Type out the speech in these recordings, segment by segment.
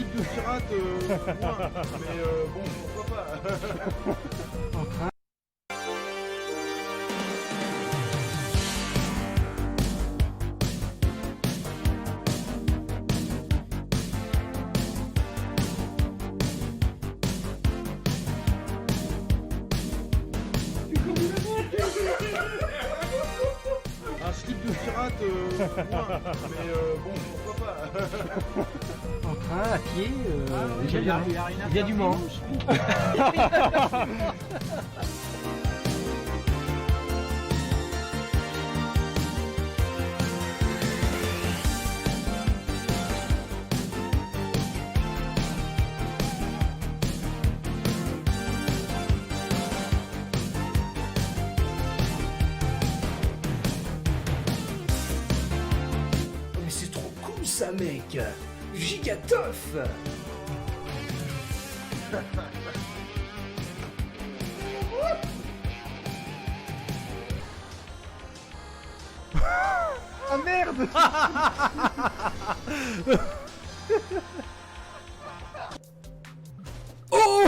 slip de pirate, moins. Mais bon, pourquoi pas. Un slip de pirate, moins. Mais bon, pourquoi pas. En train, à pied, il vient du Mans. Mais c'est trop cool ça, mec! Gigatoff! Ah merde. Oh.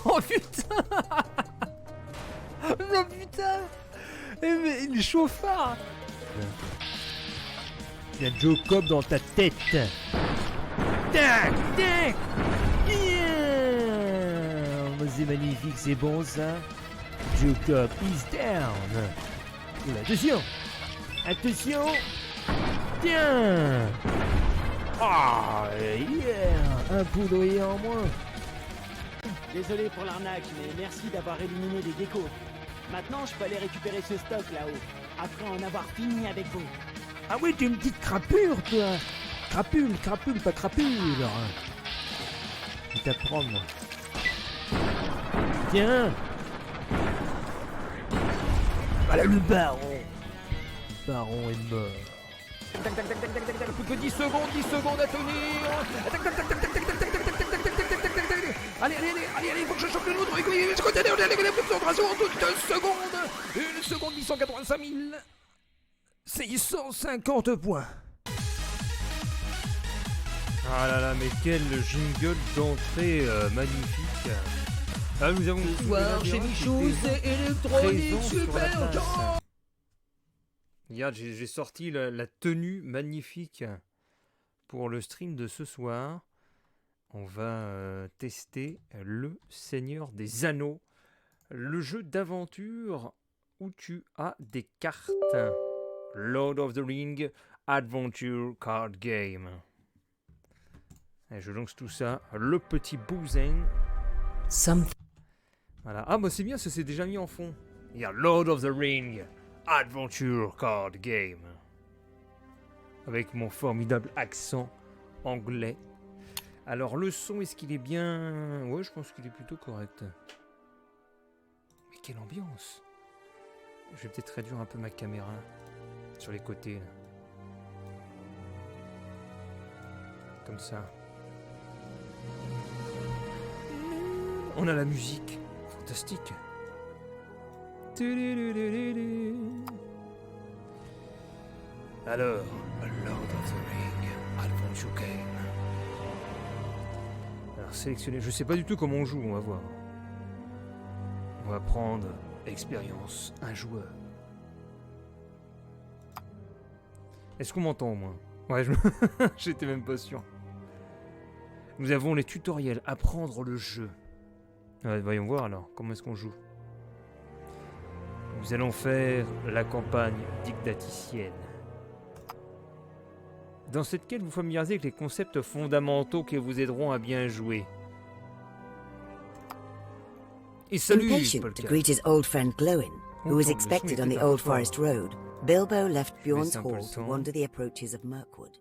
Oh putain. Non putain. Eh mais il est chauffard. Il y a Joe Cobb dans ta tête. Tac, tac. Yeah. Oh, c'est magnifique, c'est bon ça. Joe Cobb is down. Oula, attention. Attention. Tiens. Ah, yeah. Un poudrier en moins. Désolé pour l'arnaque, mais merci d'avoir éliminé des geckos. Maintenant, je peux aller récupérer ce stock là-haut, après en avoir fini avec vous. Ah oui, t'es une petite crapure, toi. Crapule, crapule, pas crapule. Je vais t'apprendre, moi. Tiens. Voilà le baron. Le baron est mort. Tac, tac, tac, tac, tac, tac, tac, plus que 10 secondes à tenir. Tac, tac, tac, tac, tac, tac, tac, tac, tac, tac, tac, tac, tac, tac, tac. Allez, faut que je chope le loup. Allez, concentration, 2 secondes. 1 seconde, 885 650 points. Ah là là, mais quel jingle d'entrée magnifique. Ah, nous avons Ce soir, chez Michou, c'est électronique super Jean. Regarde, j'ai sorti la tenue magnifique pour le stream de ce soir. On va tester le Seigneur des Anneaux, le jeu d'aventure où tu as des cartes. Lord of the Ring Adventure Card Game. Et je lance tout ça, le petit bousin. Voilà. Ah bah c'est bien, ça s'est déjà mis en fond. Il y a Lord of the Ring Adventure Card Game. Avec mon formidable accent anglais. Alors le son, est-ce qu'il est bien... Ouais, je pense qu'il est plutôt correct. Mais quelle ambiance! Je vais peut-être réduire un peu ma caméra sur les côtés. Là. Comme ça. On a la musique. Fantastique. Alors, Lord of the Ring Adventure Game. Alors sélectionner, je sais pas du tout comment on joue, on va voir. On va prendre expérience, un joueur. Est-ce qu'on m'entend au moins? Ouais, j'étais même pas sûr. Nous avons les tutoriels, apprendre le jeu. Ouais, voyons voir alors, comment est-ce qu'on joue. Nous allons faire la campagne didacticienne. Dans cette quête, vous familiarisez avec les concepts fondamentaux qui vous aideront à bien jouer. Et salut, Impatient to greet his old friend Glowin, who was expected on the Old Forest Road, Bilbo left Bjorn's hall to wander the approaches of Mirkwood.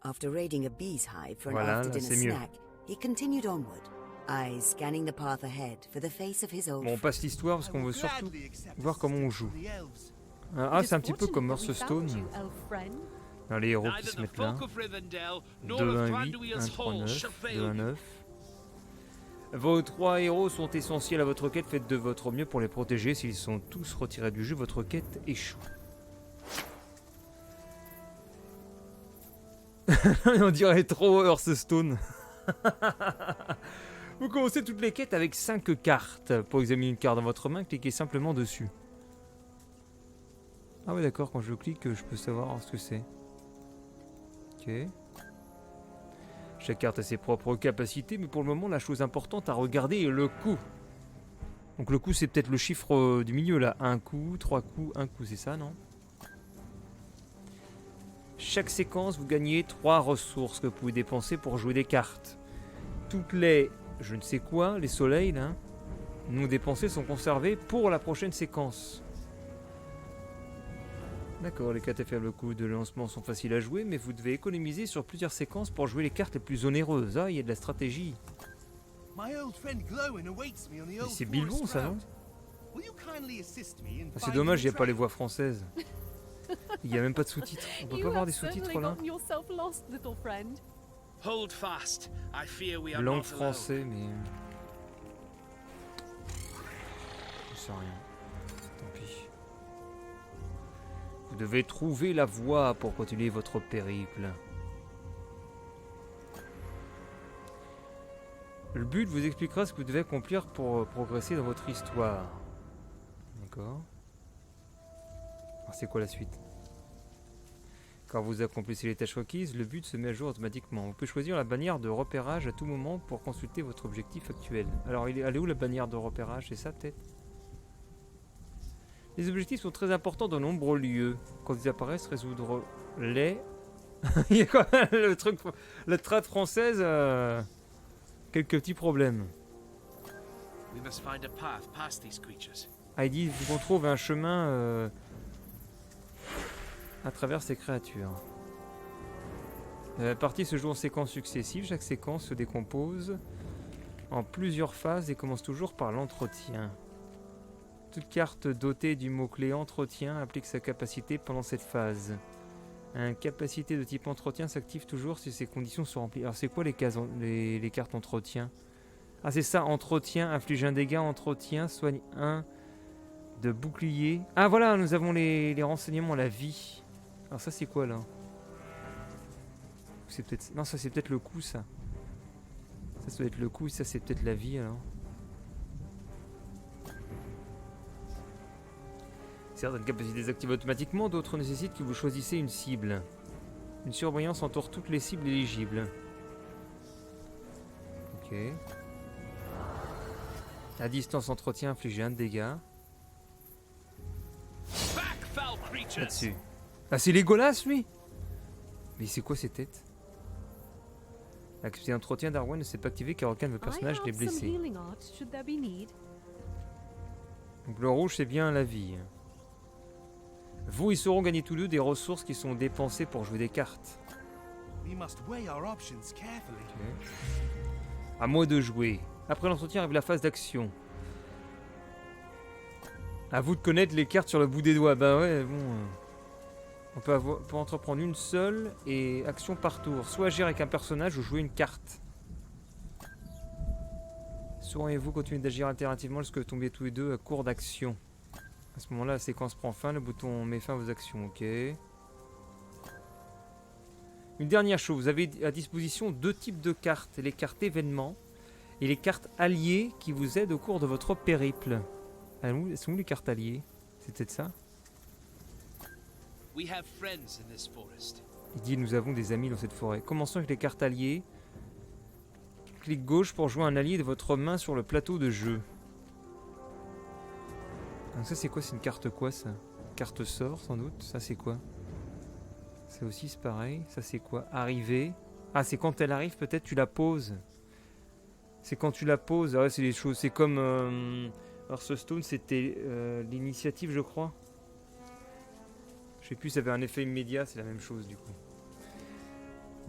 After raiding a bee's hive for an after-dinner snack, he continued onward, eyes scanning the path ahead for the face of his old Bon, on passe l'histoire parce qu'on veut surtout voir comment on joue. Ah, c'est un petit peu comme Hearthstone. Dans les héros qui se mettent là. 2-1-8, 1-3-9, 2-1-9. Vos 3 héros sont essentiels à votre quête, faites de votre mieux pour les protéger. S'ils sont tous retirés du jeu, votre quête échoue. On dirait trop Hearthstone. Vous commencez toutes les quêtes avec 5 cartes. Pour examiner une carte dans votre main, cliquez simplement dessus. Ah ouais d'accord, quand je clique, je peux savoir ce que c'est. Ok. Chaque carte a ses propres capacités, mais pour le moment, la chose importante à regarder est le coût. Donc le coût, c'est peut-être le chiffre du milieu là. 1 coup, 3 coups, 1 coup, c'est ça, non? Chaque séquence, vous gagnez 3 ressources que vous pouvez dépenser pour jouer des cartes. Toutes les, je ne sais quoi, les soleils là, non dépensés sont conservés pour la prochaine séquence. D'accord, les cartes à faible coût de lancement sont faciles à jouer, mais vous devez économiser sur plusieurs séquences pour jouer les cartes les plus onéreuses. Ah, il y a de la stratégie. Mais c'est Bilbon ça, non? C'est dommage, il n'y a pas les voix françaises. Il n'y a même pas de sous-titres. On peut pas avoir des sous-titres là? Langue français, mais... Je sais rien. Tant pis. Vous devez trouver la voie pour continuer votre périple. Le but vous expliquera ce que vous devez accomplir pour progresser dans votre histoire. D'accord. Alors c'est quoi la suite? Quand vous accomplissez les tâches requises, le but se met à jour automatiquement. Vous pouvez choisir la bannière de repérage à tout moment pour consulter votre objectif actuel. Alors elle est où la bannière de repérage? C'est ça peut-être? Les objectifs sont très importants dans de nombreux lieux. Quand ils apparaissent, résoudre les... Il y a quand même le truc... La trad française... Quelques petits problèmes. Ah, il dit qu'on trouve un chemin à travers ces créatures. La partie se joue en séquences successives. Chaque séquence se décompose en plusieurs phases et commence toujours par l'entretien. Toute carte dotée du mot-clé entretien applique sa capacité pendant cette phase. Une capacité de type entretien s'active toujours si ces conditions sont remplies. Alors c'est quoi les cartes entretien? Ah c'est ça, entretien, inflige un dégât, entretien, soigne 1 de bouclier. Ah voilà, nous avons les renseignements, la vie. Alors ça c'est quoi là? C'est peut-être... Non, ça c'est peut-être le coup ça. Ça doit être le coup, ça c'est peut-être la vie alors. Certaines capacités désactivent automatiquement, d'autres nécessitent que vous choisissez une cible. Une surveillance entoure toutes les cibles éligibles. Ok. À distance entretien, infliger 1 de dégâts. Là-dessus. Ah c'est Legolas lui? Mais c'est quoi ces têtes? La capacité d'entretien d'Arwen ne s'est pas activée car aucun de vos personnages n'est blessé. Donc le rouge c'est bien la vie. Vous, ils sauront gagner tous deux des ressources qui sont dépensées pour jouer des cartes. Okay. À moi de jouer. Après l'entretien arrive la phase d'action. À vous de connaître les cartes sur le bout des doigts. Bah ouais, bon... On peut entreprendre une seule et action par tour. Soit agir avec un personnage ou jouer une carte. Sauriez-vous continuer d'agir alternativement lorsque vous tombez tous les deux à court d'action? À ce moment-là, la séquence prend fin, le bouton met fin à vos actions, ok. Une dernière chose, vous avez à disposition 2 types de cartes. Les cartes événements et les cartes alliées qui vous aident au cours de votre périple. Elles sont où les cartes alliées? C'est peut-être ça? Il dit nous avons des amis dans cette forêt. Commençons avec les cartes alliées. Clic gauche pour jouer un allié de votre main sur le plateau de jeu. Donc ça c'est quoi? C'est une carte quoi ça? Carte sort sans doute. Ça c'est quoi? C'est aussi c'est pareil. Ça c'est quoi? Arriver. Ah c'est quand elle arrive peut-être tu la poses. C'est quand tu la poses. Ah ouais c'est des choses. C'est comme Hearthstone c'était l'initiative je crois. Je sais plus ça avait un effet immédiat. C'est la même chose du coup.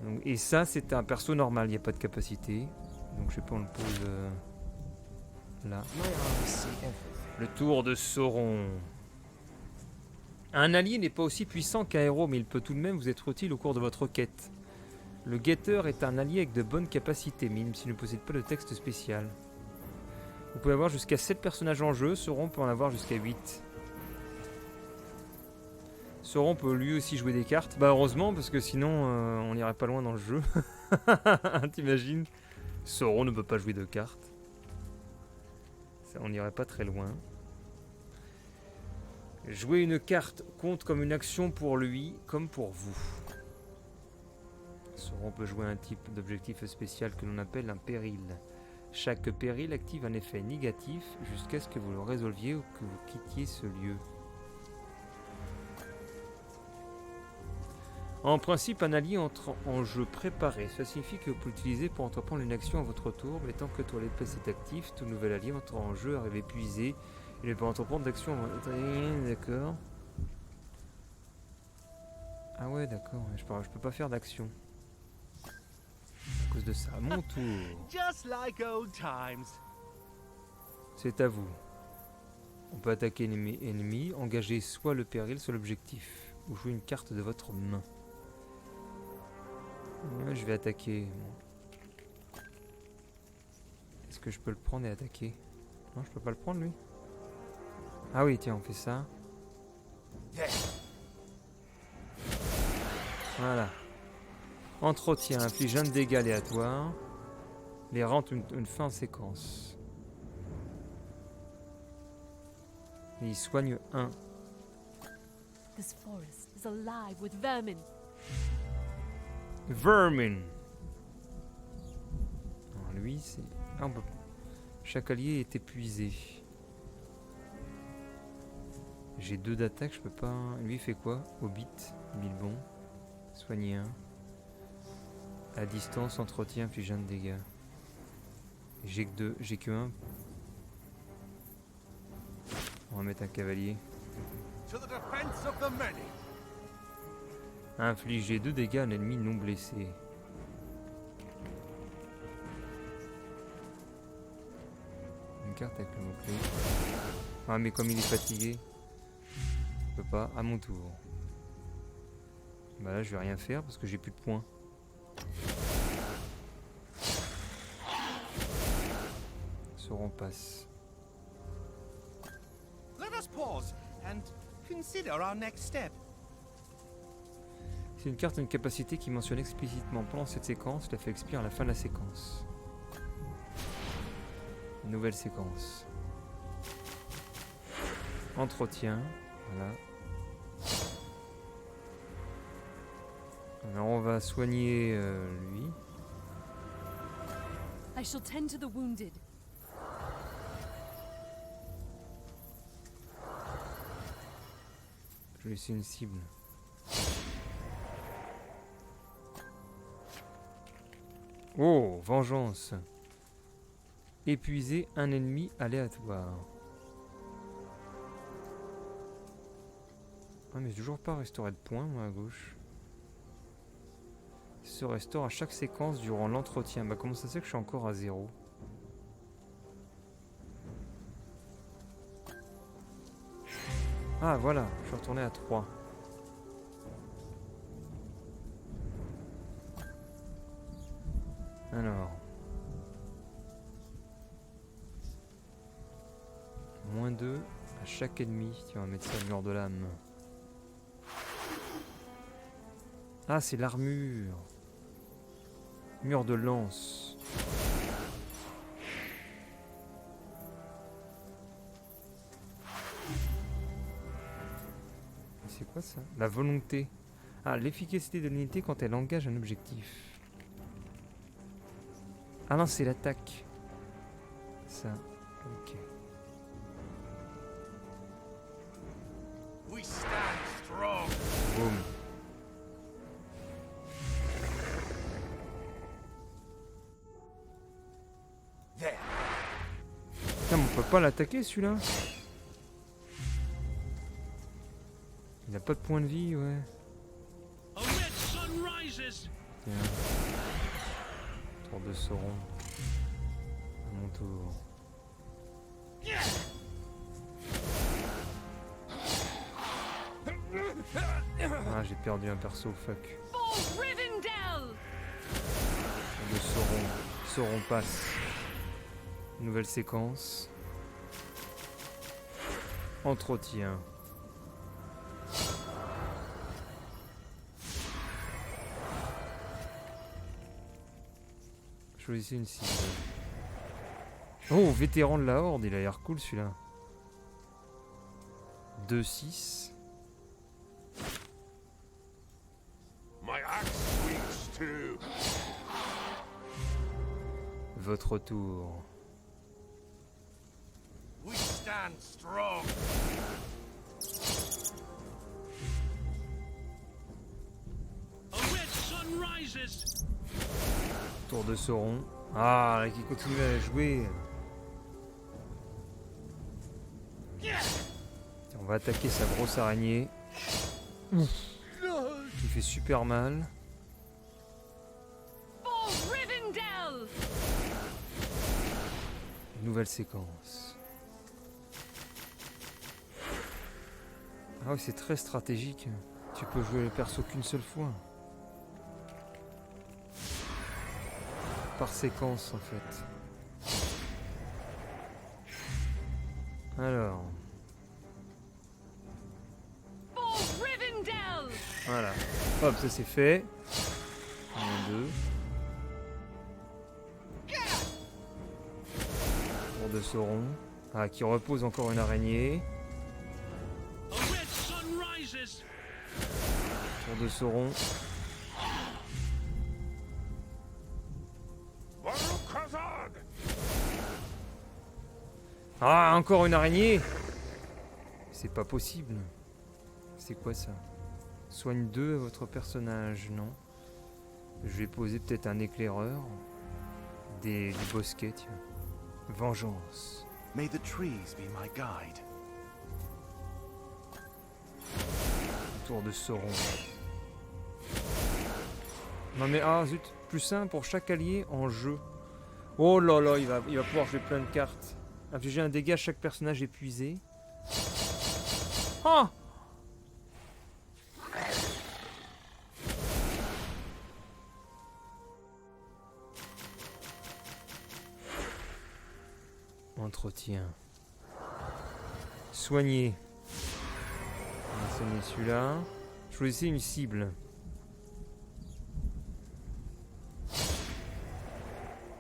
Donc, et ça c'est un perso normal. Il n'y a pas de capacité. Donc je sais pas on le pose là. Le tour de Sauron. Un allié n'est pas aussi puissant qu'un héros, mais il peut tout de même vous être utile au cours de votre quête. Le guetteur est un allié avec de bonnes capacités, même s'il ne possède pas de texte spécial. Vous pouvez avoir jusqu'à 7 personnages en jeu, Sauron peut en avoir jusqu'à 8. Sauron peut lui aussi jouer des cartes. Bah heureusement, parce que sinon on n'irait pas loin dans le jeu. T'imagines? Sauron ne peut pas jouer de cartes. Ça, on n'irait pas très loin. Jouer une carte compte comme une action pour lui, comme pour vous. Sauron peut jouer un type d'objectif spécial que l'on appelle un péril. Chaque péril active un effet négatif jusqu'à ce que vous le résolviez ou que vous quittiez ce lieu. En principe, un allié entre en jeu préparé. Cela signifie que vous pouvez l'utiliser pour entreprendre une action à votre tour, mais tant que Toilette Place est actif, tout nouvel allié entre en jeu arrive épuisé. Il ne peut entreprendre d'action avant... D'accord. Ah ouais, d'accord. Je peux pas faire d'action. À cause de ça. À mon tour. Just like old times. C'est à vous. On peut attaquer ennemi, engager soit le péril, soit l'objectif. Ou jouer une carte de votre main. Ouais, je vais attaquer. Est-ce que je peux le prendre et attaquer? Non, je peux pas le prendre lui. Ah oui, tiens, on fait ça. Voilà. Entretien, inflige un dégâts aléatoire. Les rentre une fin en séquence. Et il soigne 1. This forest is alive with vermin. Vermin. Alors lui, c'est... Ah, chaque allié est épuisé. J'ai 2 d'attaque, je peux pas... Lui il fait quoi? Hobbit, Bilbon. Soigner 1. À distance, entretien, inflige 1 de dégâts. J'ai que 1. On va mettre un cavalier. Infliger 2 dégâts à un ennemi non blessé. Une carte avec le mot-clé. Ah mais comme il est fatigué, je peux pas. À mon tour. Bah là je vais rien faire parce que j'ai plus de points. Sauron passe. Let us pause and consider our next step. C'est une carte, une capacité qui mentionne explicitement pendant cette séquence, la fait expirer à la fin de la séquence. Nouvelle séquence. Entretien, voilà. Alors on va soigner lui. I shall tend to the wounded. Je vais laisser une cible. Oh, vengeance. Épuiser un ennemi aléatoire. Ah mais j'ai toujours pas restauré de points moi à gauche. Se restaure à chaque séquence durant l'entretien. Bah comment ça se fait que je suis encore à 0? Ah voilà, je suis retourné à 3. Alors. Moins 2 à chaque ennemi. Tiens, on va mettre ça mur de l'âme. Ah, c'est l'armure. Mur de lance. C'est quoi ça? La volonté. Ah, l'efficacité de l'unité quand elle engage un objectif. Ah non, c'est l'attaque. Ça, ok. We stand strong. Boum. There. Putain, mais on peut pas l'attaquer celui-là. Il a pas de point de vie, ouais. A red sun rises. Tiens. Tour de Sauron. À mon tour. Ah, j'ai perdu un perso, fuck. For Rivendell! De Sauron. Sauron passe. Nouvelle séquence. Entretien. Je Choisissez une cible. Oh, vétéran de la Horde, il a l'air cool celui-là. 2-6. My axe swings too. Votre tour. We stand strong. A red sun rises. Tour de Sauron. Ah, là, qui continue à jouer. On va attaquer sa grosse araignée. Qui fait super mal. For Rivendell! Nouvelle séquence. Ah oui, c'est très stratégique. Tu peux jouer le perso qu'une seule fois. Par séquence en fait. Alors. For Rivendell! Voilà. Hop, ça c'est fait. 1, 2. Tour de Sauron. Ah, qui repose encore une araignée. A red sun rises. Tour de Sauron. Varukazad. Ah, encore une araignée. C'est pas possible. C'est quoi ça? Soigne 2 à votre personnage, non? Je vais poser peut-être un éclaireur. Du bosquet, tiens. Vengeance. May the trees be my guide. Tour de Sauron. Non mais ah zut, plus 1 pour chaque allié en jeu. Oh là là, il va pouvoir jouer plein de cartes. Infliger un dégât à chaque personnage épuisé. Ah! Entretien. Soigner. On va soigner celui-là. Choisissez une cible.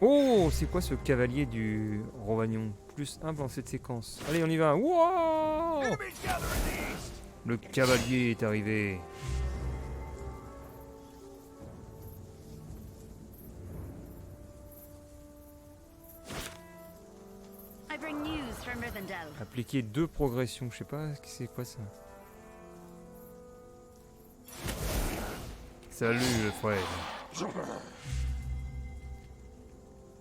Oh, c'est quoi ce cavalier du Rovagnon? Plus 1 dans cette séquence. Allez, on y va. Wow! Enemies gather in the east. Le cavalier est arrivé. I bring news from Rivendell. Appliquer 2 progressions. Je sais pas, c'est quoi ça? Salut le frère.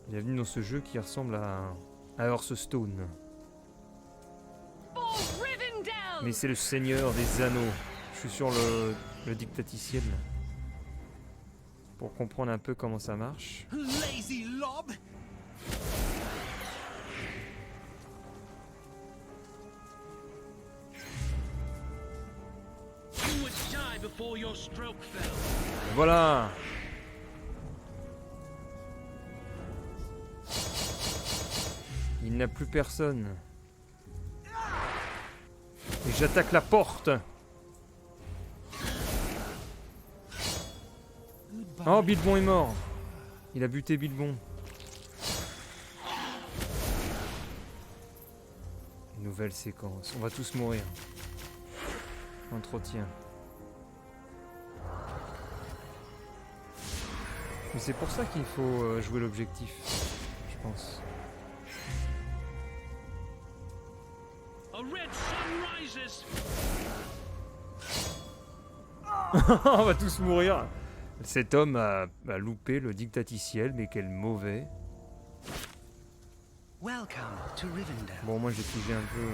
Bienvenue dans ce jeu qui ressemble à Hearthstone. For Rivendell! Mais c'est le Seigneur des Anneaux. Je suis sur le dictaticiel. Pour comprendre un peu comment ça marche. Lazy lob. You would die before your stroke fell. Voilà. Il n'y a plus personne. Et j'attaque la porte. Oh, Bilbon est mort. Il a buté Bilbon. Nouvelle séquence. On va tous mourir. Entretien. Mais c'est pour ça qu'il faut jouer l'objectif, je pense. A red sun rises. On va tous mourir. Cet homme a loupé le dictaticiel, mais quel mauvais. Welcome to Rivendell. Bon, moi j'ai pigé un peu.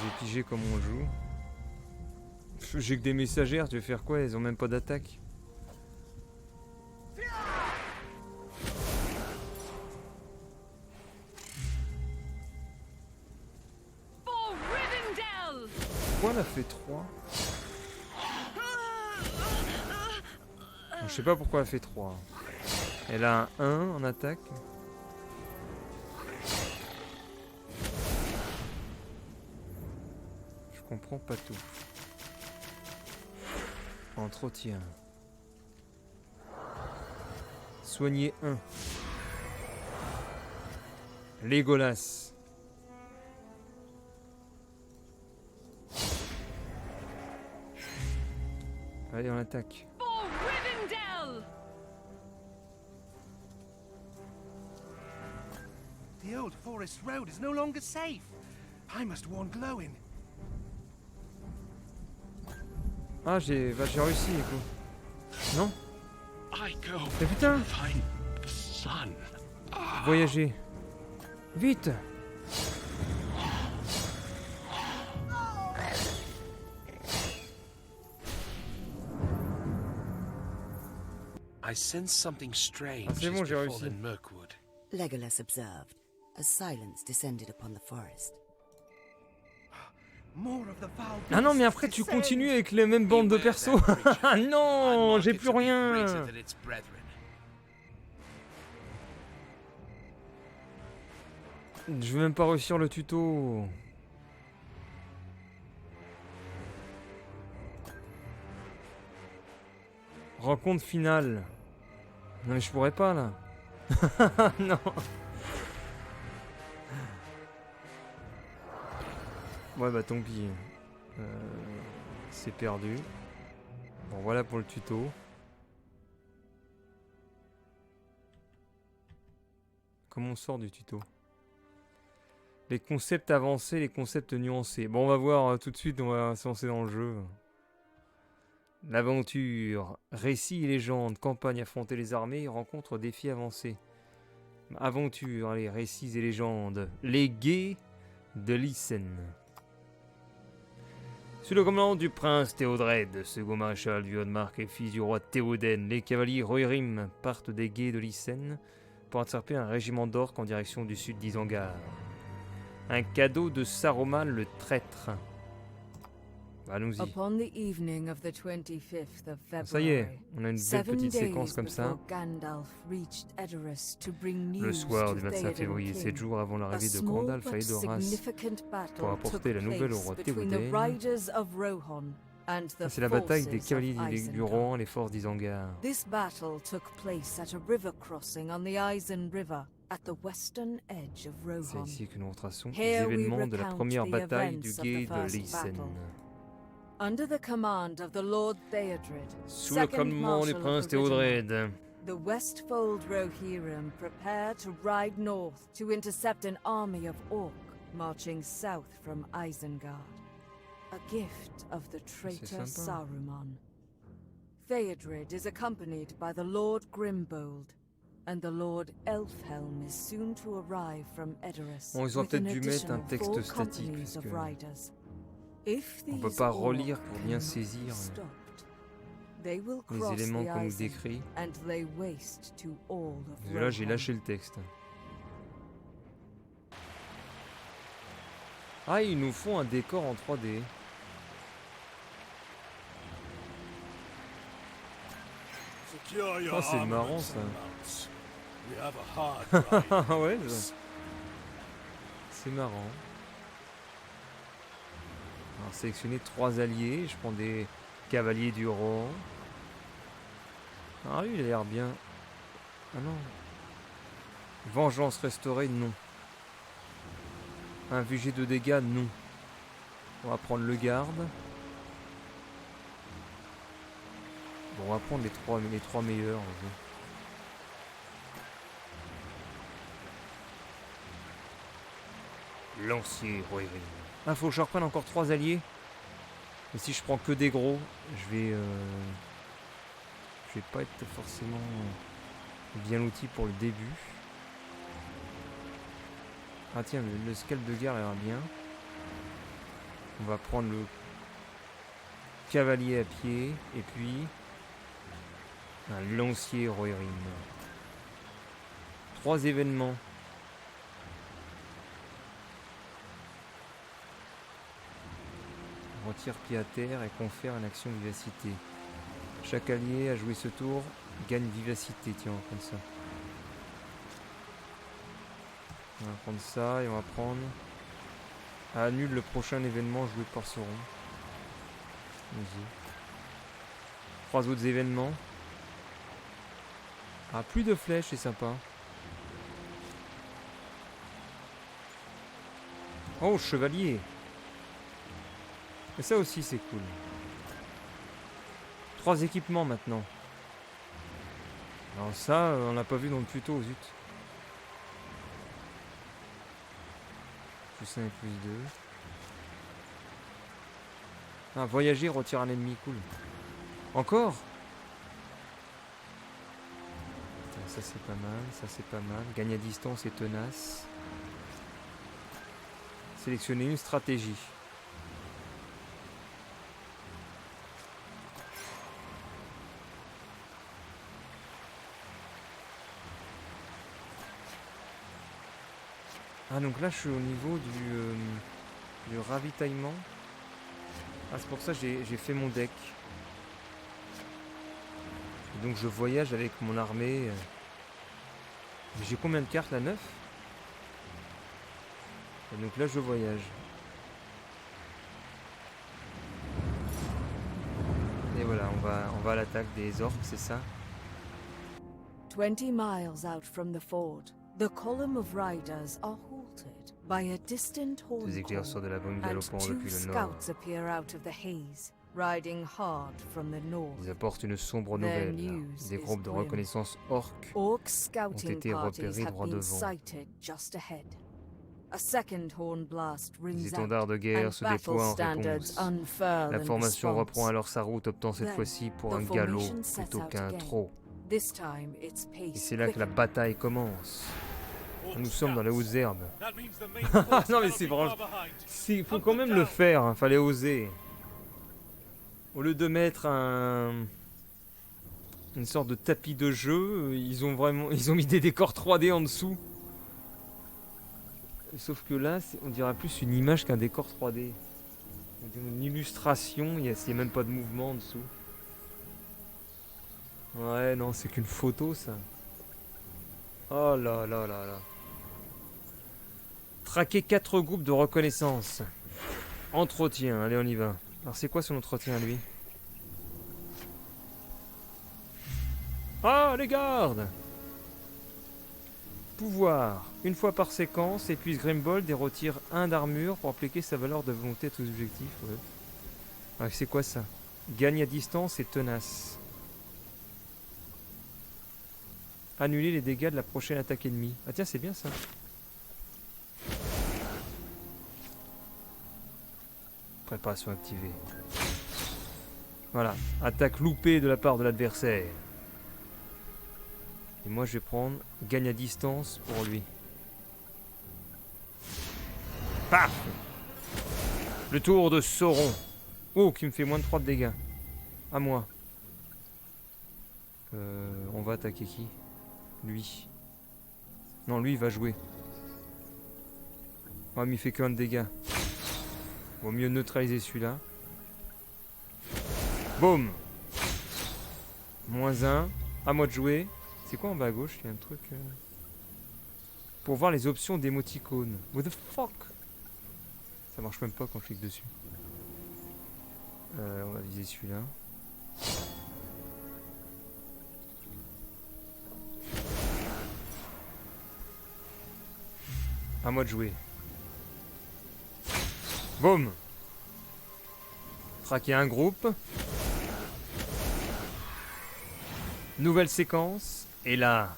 J'ai pigé comme on joue. J'ai que des messagères, tu veux faire quoi? Ils ont même pas d'attaque. For Rivendell! Pourquoi elle a fait 3? Je sais pas pourquoi elle a fait 3. Elle a un 1 en attaque. Je comprends pas tout. Entretien. Soigner 1. Legolas. Allez, on attaque. For Rivendell! The old forest road is no longer safe. I must warn Glowin. Ah, j'ai réussi, du coup. Non? Mais putain! Voyager. Vite! I sense something strange c'est bon, has j'ai réussi. befallen Mirkwood. Legolas observed as silence descended upon the forest. More of the foul Ah non, mais beasts après tu descend. continues avec les mêmes bandes de persos. Ah non, j'ai plus rien. Je vais même pas réussir le tuto. Rencontre finale. Non mais je pourrais pas là. Non. Ouais bah tant pis. C'est perdu. Bon voilà pour le tuto. Comment on sort du tuto? Les concepts avancés, les concepts nuancés. Bon on va voir tout de suite, on va se lancer dans le jeu. L'aventure, récits et légendes, campagne, affronter les armées, rencontre, défis avancés. Aventure, allez, récits et légendes. Les guets de Lysen. Sous le commandement du prince Théodred, second maréchal du Haut-de-Marque et fils du roi Théoden, les cavaliers Rohirrim partent des guets de Lysen pour interpeller un régiment d'orques en direction du sud d'Isengard. Un cadeau de Saruman le traître. Allons-y. Upon the evening of the 25th of February, Ça y est, on a une belle petite séquence comme ça. Le soir du 25 février, 7 jours avant l'arrivée de Gandalf à Edoras pour apporter la nouvelle au roi Théoden. C'est la bataille des cavaliers du Rohan et les forces d'Isengard. This battle took place at a river crossing on the Isen River at the western edge of C'est Rohan. ici que nous retraçons les Here we événements de la recount première the bataille events du of the guet de first Lysen. battle. Under the command of the Lord Theodred, Sous le second commandement du Marshal prince of Rohirrim, Théodred, the Westfold Rohirrim prepare to ride north to intercept an army of Orc marching south from Isengard. A gift of the traitor sympa. Saruman. Theodred is accompanied by the Lord Grimbold, and the Lord Elfhelm is soon to arrive from Edoras. Bon, ils ont with peut-être an dû mettre un additional texte 4 statique, companies of puisque riders. If on peut these pas orcs relire pour bien cannot saisir be stopped, they will les cross éléments the qu'on nous Isen décrit. and lay waste to all of Parce que là, j'ai Rohan. lâché le texte. Ah, ils nous font un décor en 3D. Oh, c'est marrant ça. Ah ouais, ça. C'est marrant. Alors, sélectionner 3 alliés. Je prends des cavaliers du Rohan. Ah, lui, il a l'air bien. Ah non. Vengeance restaurée, non. Infliger de dégâts, non. On va prendre le garde. Bon, on va prendre les trois meilleurs. Lancier, Rohirrim. Ah, faut que je reprenne encore 3 alliés. Et si je prends que des gros, je vais pas être forcément bien loti pour le début. Ah tiens, le scalp de guerre a l'air bien. On va prendre le cavalier à pied et puis un lancier Rohirrim. 3 événements. On retire pied à terre et confère une action vivacité. Chaque allié à jouer ce tour gagne vivacité. Tiens, on va prendre ça. On va prendre ça et on va prendre... Annule le prochain événement joué par Sauron. Vas-y. 3 autres événements. Ah, plus de flèches, c'est sympa. Oh, chevalier. Et ça aussi, c'est cool. 3 équipements maintenant. Alors ça, on l'a pas vu dans le tuto, zut. Plus 1 et plus 2. Ah, voyager, retire un ennemi, cool. Encore? Ça c'est pas mal, ça c'est pas mal. Gagne à distance et tenace. Sélectionner une stratégie. Ah donc là je suis au niveau du ravitaillement. Ah c'est pour ça que j'ai fait mon deck. Et donc je voyage avec mon armée. J'ai combien de cartes là? 9. Et donc là je voyage. Et voilà, on va à l'attaque des orques, c'est ça? 20 miles out from the ford, the column of riders are halted by a distant horn Des éclairs sortent de la brume and galopant 2 depuis le nord. scouts appear out of the haze, riding hard from the north. Ils apportent une sombre Their nouvelle. news Des is groupes de grim. reconnaissance orques Orc ont scouting été parties repérés have droit been devant. sighted just ahead. A second horn blast Les rings étendards de out, guerre and se battle déploient en standards réponse. unfurl La in formation response. reprend alors sa route, optant cette Then, fois-ci pour the un galop formation sets plutôt out qu'un again. trot. This time it's Et paced c'est là que la quicker. bataille commence. Nous sommes dans les hautes herbes. Non mais c'est vraiment... Il faut quand même le faire, hein. Fallait oser. Au lieu de mettre une sorte de tapis de jeu, ils ont mis des décors 3D en dessous. Sauf que là, on dirait plus une image qu'un décor 3D. On dirait une illustration, il n'y a même pas de mouvement en dessous. Ouais, non, c'est qu'une photo ça. Oh là là là là. Traquer 4 groupes de reconnaissance. Entretien, allez on y va. Alors c'est quoi son entretien lui? Ah les gardes! Pouvoir. Une fois par séquence, épuise Grimbold et retire 1 d'armure pour appliquer sa valeur de volonté à tous les objectifs. Ouais. Ah, c'est quoi ça? Gagne à distance et tenace. Annuler les dégâts de la prochaine attaque ennemie. Ah tiens, c'est bien ça. Préparation activée. Voilà. Attaque loupée de la part de l'adversaire. Et moi je vais prendre gagne à distance pour lui. Paf! Le tour de Sauron. Oh, qui me fait moins de 3 de dégâts. À moi. On va attaquer qui? Lui. Non, lui il va jouer. Ouais, mais il fait que 1 de dégâts. Vaut mieux neutraliser celui-là. Boum! Moins 1. À moi de jouer. C'est quoi en bas à gauche? Il y a un truc... Pour voir les options d'émoticônes. What the fuck? Ça marche même pas quand je clique dessus. On va viser celui-là. À moi de jouer. Boum! Traquer un groupe. Nouvelle séquence. Et là,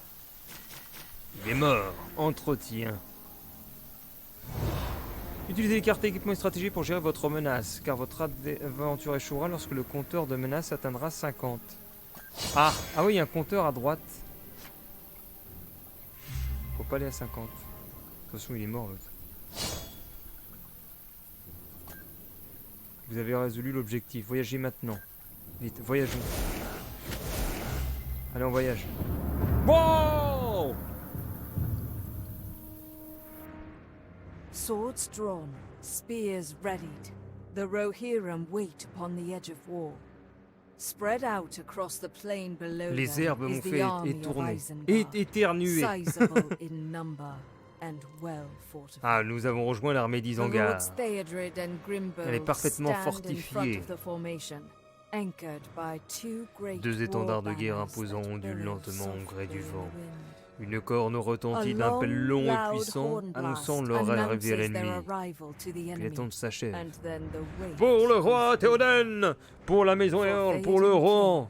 il est mort. Entretien. Utilisez les cartes équipement et stratégie pour gérer votre menace, car votre aventure échouera lorsque le compteur de menace atteindra 50. Ah oui, il y a un compteur à droite. Faut pas aller à 50. De toute façon, il est mort l'autre. Vous avez résolu l'objectif. Voyagez maintenant. Vite, voyageons. Allez, on voyage. Wow! Swords drawn, spears readied, the Rohirrim wait upon the edge of war. Spread out across the plain below Les them herbes is m'ont the fait army of étourner, Isengard, éternuer. sizable in number and well fortified. Ah, nous avons rejoint l'armée The d'Isengard. Lords Theodred and Grimbold Elle est parfaitement stand in front fortifiée. of the formation, anchored by two great 2 étendards de guerre war imposants banners that ondulent billow lentement au gré du softly in vent. the wind. Une corne retentit A d'un pelle long et loud puissant, horn annonçant blast leur arrivée à announces l'ennemi. their arrival to the Puis enemy, l'attente s'achève. and then the wait Pour le roi begins. Théoden, pour la maison Earl, pour le roi.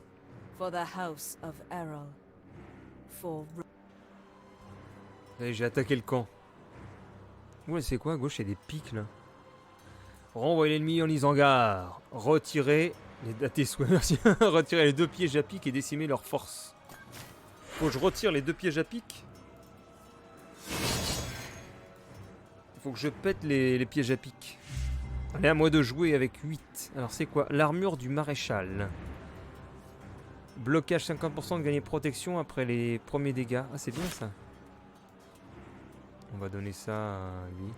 For the house of Errol. For Allez, j'ai attaqué le camp. Ouais, c'est quoi à gauche? Il y a des pics là. Renvoyer l'ennemi en Isengard. Retirer à tes souhaits, merci. Retirer les 2 pièges à pic et décimer leur force. Faut que je retire les 2 pièges à pic. Faut que je pète les pièges à pic. Allez, à moi de jouer avec 8. Alors c'est quoi? L'armure du maréchal. Blocage 50% de gagner protection après les premiers dégâts. Ah, c'est bien ça. On va donner ça à lui.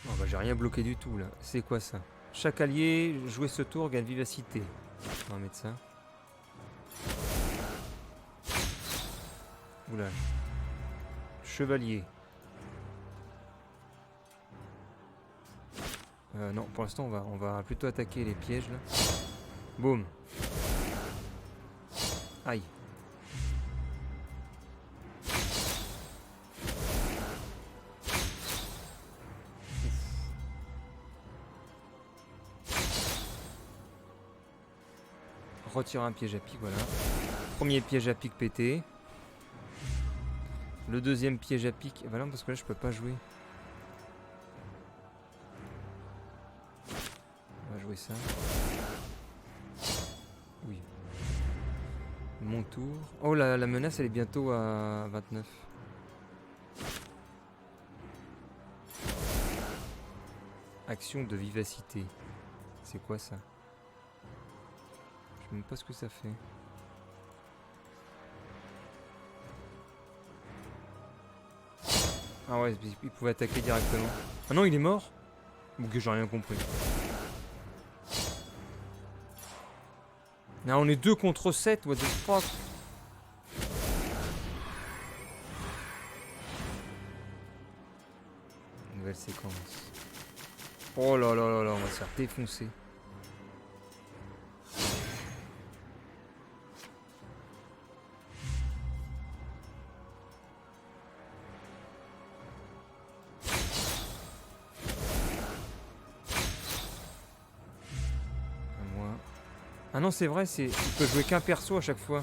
Oh bah j'ai rien bloqué du tout là. C'est quoi ça? Chaque allié jouer ce tour gagne vivacité. On va mettre ça. Oula. Chevalier. Non, pour l'instant on va plutôt attaquer les pièges là. Boum. Aïe. Retire un piège à pic, voilà. Premier piège à pic pété. Le deuxième piège à pic. Voilà, parce que là je peux pas jouer. On va jouer ça. Oui. Mon tour. Oh, la menace elle est bientôt à 29. Action de vivacité. C'est quoi ça? Je sais même pas ce que ça fait. Ah ouais, il pouvait attaquer directement. Ah non, il est mort? Ou que j'ai rien compris. Là, on est 2 contre 7, what the fuck? Nouvelle séquence. Oh là là là là, on va se faire défoncer. Ah non, c'est vrai, il peut jouer qu'un perso à chaque fois.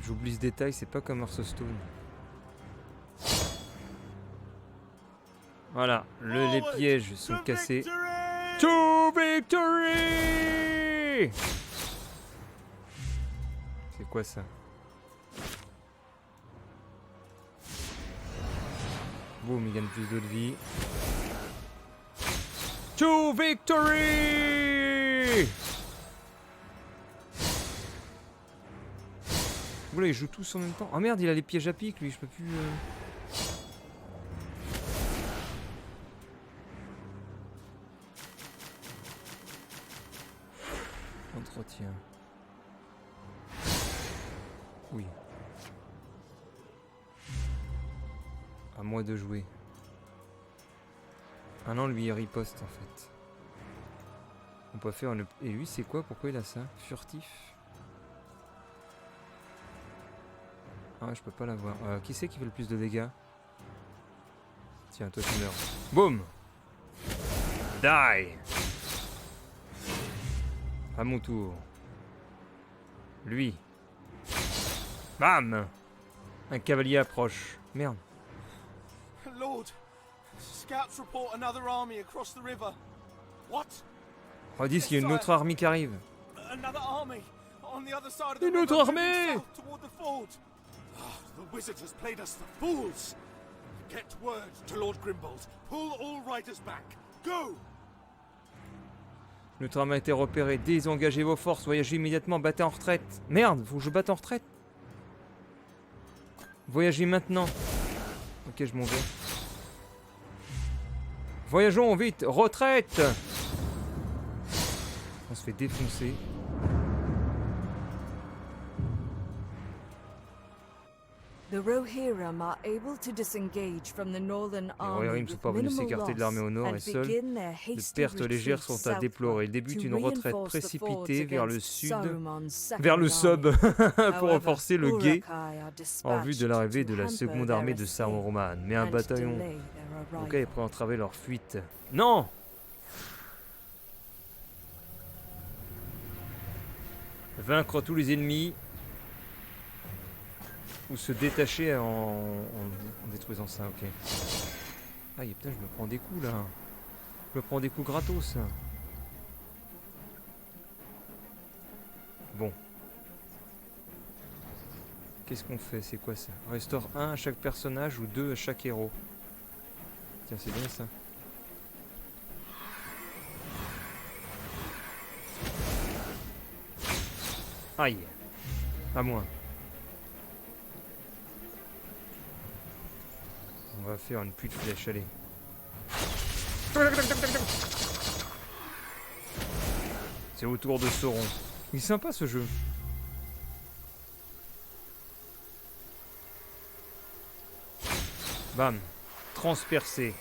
J'oublie ce détail, c'est pas comme Hearthstone. Voilà, les pièges sont cassés. To victory! C'est quoi ça? Boum, il gagne plus de vie. To victory! Oula, ils jouent tous en même temps. Oh merde, il a les pièges à pic, lui, je peux plus... Entretien. Oui. À moi de jouer. Ah non, lui il riposte en fait. On peut faire une... Et lui c'est quoi? Pourquoi il a ça? Furtif. Ah ouais, je peux pas l'avoir. Qui c'est qui fait le plus de dégâts? Tiens, toi tu meurs. Boum! Die! À mon tour. Lui. Bam! Un cavalier approche. Merde. Lord, scouts report another army across the river. What? On dit qu'il y a une autre armée qui arrive. Another army on the other side of the Une autre river, armée! south toward the ford. The wizard has played us for fools. Get word to Lord Grimbold. Pull all riders back. Go! Notre armée a été repérée. Désengagez vos forces. Voyagez immédiatement. Battez en retraite. Merde, faut que je batte en retraite. Voyagez maintenant. Ok, je m'en vais. Voyageons vite. Retraite. On se fait défoncer. 'The The Rohirrim are able to disengage from the Northern Les Army Rohirrim sont with parvenus à minimal s'écarter de l'armée au nord loss et and seuls begin their de hasty pertes légères retreat sont à déplorer. Ils southward débutent to une retraite reinforce the forts précipitée vers le against sud, Saruman's vers le second sub, army. pour renforcer le guet Uruk-hai are en vue de dispatched l'arrivée to de la hamper seconde their armée de escape Saruman. Mais un and bataillon delay their Uruk-hai est arrival. prêt à entraver leur fuite. Non! Vaincre tous les ennemis ou se détacher en détruisant ça, ok. Ah, putain, je me prends des coups là. Je me prends des coups gratos. Bon. Qu'est-ce qu'on fait? C'est quoi ça? Restaure 1 à chaque personnage ou 2 à chaque héros. Tiens, c'est bien ça. Aïe. À moins. On va faire une pluie de flèches, allez. C'est au tour de Sauron. Il est sympa ce jeu. Bam. Transpercé.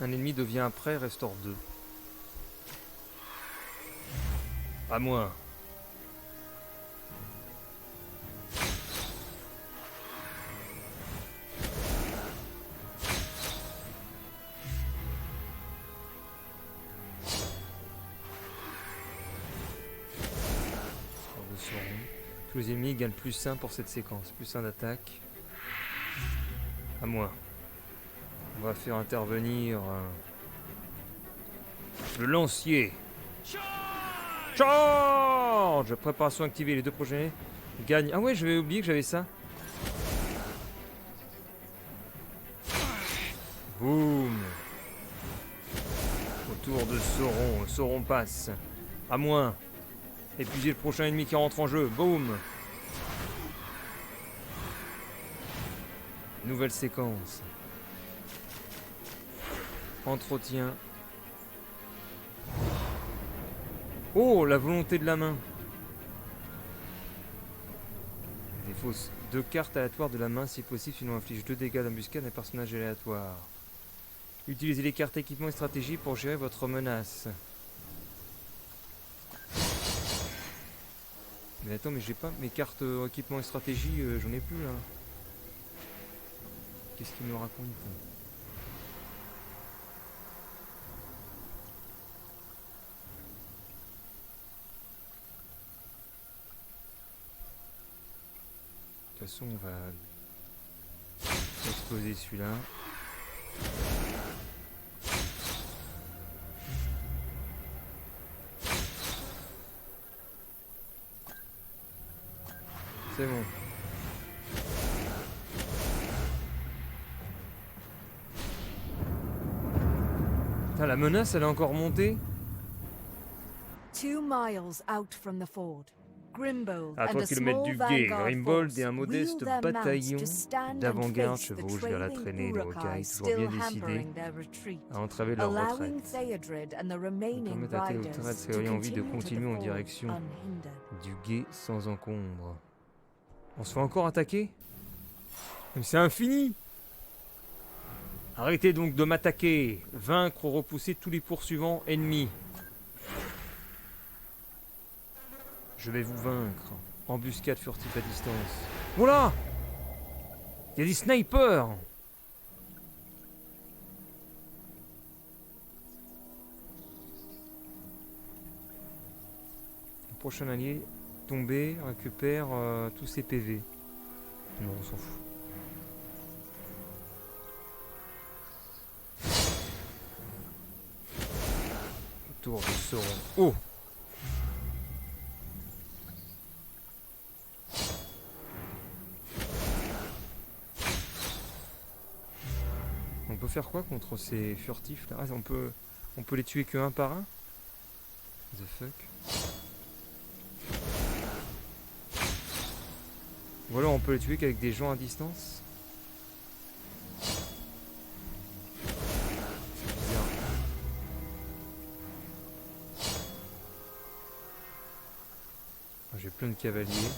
Un ennemi devient prêt, restaure 2. À moins. Tous les ennemis gagnent plus 1 pour cette séquence. Plus 1 d'attaque. À moins. On va faire intervenir le lancier. Charge! Préparation activée. Les 2 prochains gagnent. Ah ouais, j'avais oublié que j'avais ça. Boum. Autour de Sauron. Sauron passe. À moins. Épuiser le prochain ennemi qui rentre en jeu. Boum. Nouvelle séquence. Entretien. Oh, la volonté de la main. Des fausses 2 cartes aléatoires de la main si possible, sinon inflige 2 dégâts d'embuscade à un personnage aléatoire. Utilisez les cartes équipement et stratégie pour gérer votre menace. Mais attends, mais j'ai pas mes cartes équipement et stratégie, j'en ai plus là. Qu'est-ce qu'il me raconte? De toute façon, on va exploser celui-là. C'est bon. Putain, la menace, elle est encore montée. 2 miles out from the ford, Grimbold À and 3 a km small du guet, vanguard Grimbold force et un modeste wheel their bataillon mounts to stand d'avant-garde and face the chevauchent vers la trailing traînée de Uruk-hai, Rocaille, toujours still bien décidés hampering their retreat, à entraver leur allowing retraite. Theodred and the On remaining permet à riders Théodred to envie de continue to continuer the en ford direction unhindered. du guet sans encombre. On se fait encore attaquer? Mais c'est infini! Arrêtez donc de m'attaquer! Vaincre ou repousser tous les poursuivants ennemis. Je vais vous vaincre. Embuscade furtive à distance. Voilà! Il y a des snipers! Le prochain allié tombé récupère tous ses PV. Non, on s'en fout. Tour de Sauron. Oh! On peut faire quoi contre ces furtifs là? Ah, on peut les tuer que un par un? The fuck? Ou alors on peut les tuer qu'avec des gens à distance? J'ai plein de cavaliers.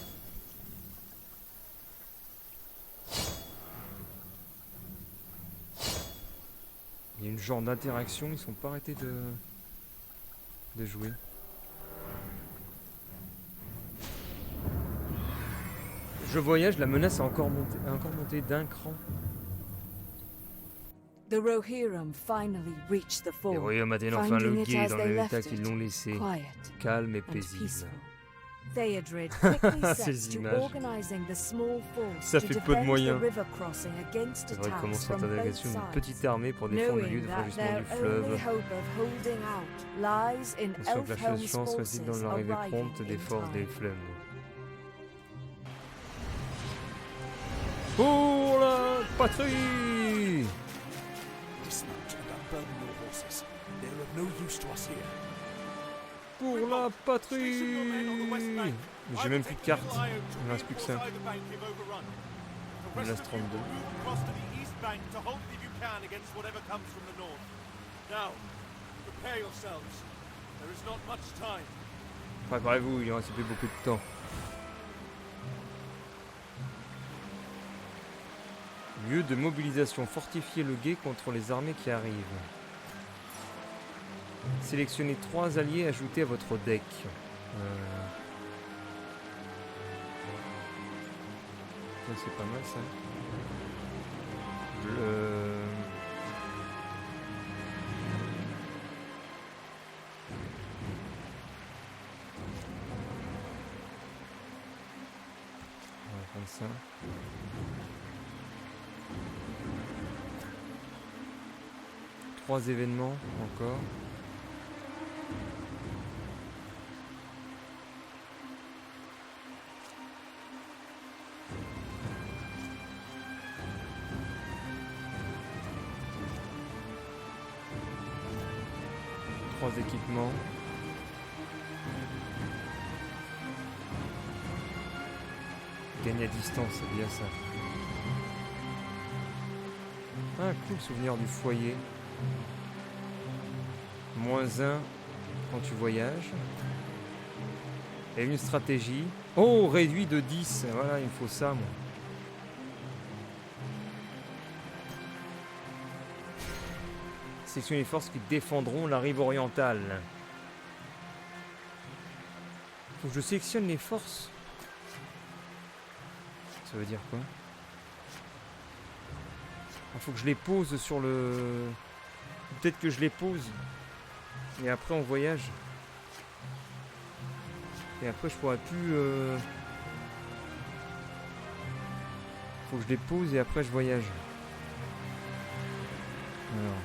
genre d'interaction, ils sont pas arrêtés de jouer. Je voyage, la menace a encore monté d'un cran. The Rohirrim finally reached the Les fort, royaumes atteignent enfin le finding it guet as dans they le left état qu'ils l'ont it, laissé, quiet calme et and paisible. peaceful. Theodred quickly set Ces to images. organizing the small force Ça to fait peu de defend moyens. the river crossing against C'est vrai attacks commence from both l'interrogation d'une sides, petite armée pour défendre le lieu knowing de that franchissement their du fleuve. only hope of holding out lies in Conscient que la seule Elfhelm's chance réside dans forces l'arrivée arriving prompte des in forces des time. flammes. Pour la patrie! Dismount and unburden your horses. They're of no use to us here. Pour la patrie! J'ai même plus de cartes, il ne reste plus que ça. Il me reste 32. Préparez-vous, il ne reste plus beaucoup de temps. Lieu de mobilisation, fortifier le guet contre les armées qui arrivent. Sélectionnez 3 alliés ajoutés à votre deck. Ça, c'est pas mal ça. On va prendre ça. Trois événements encore. Trois équipements. Gagne à distance, c'est bien ça. Ah cool, souvenir du foyer. -1 quand tu voyages. Et une stratégie. Oh, réduit de 10. Voilà, il me faut ça, moi. Sélectionne les forces qui défendront la rive orientale. Faut que je sélectionne les forces. Ça veut dire quoi? Il faut que je les pose sur le... Peut-être que je les pose. Et après on voyage. Et après je pourrais plus... Faut que je les pose et après je voyage. Alors...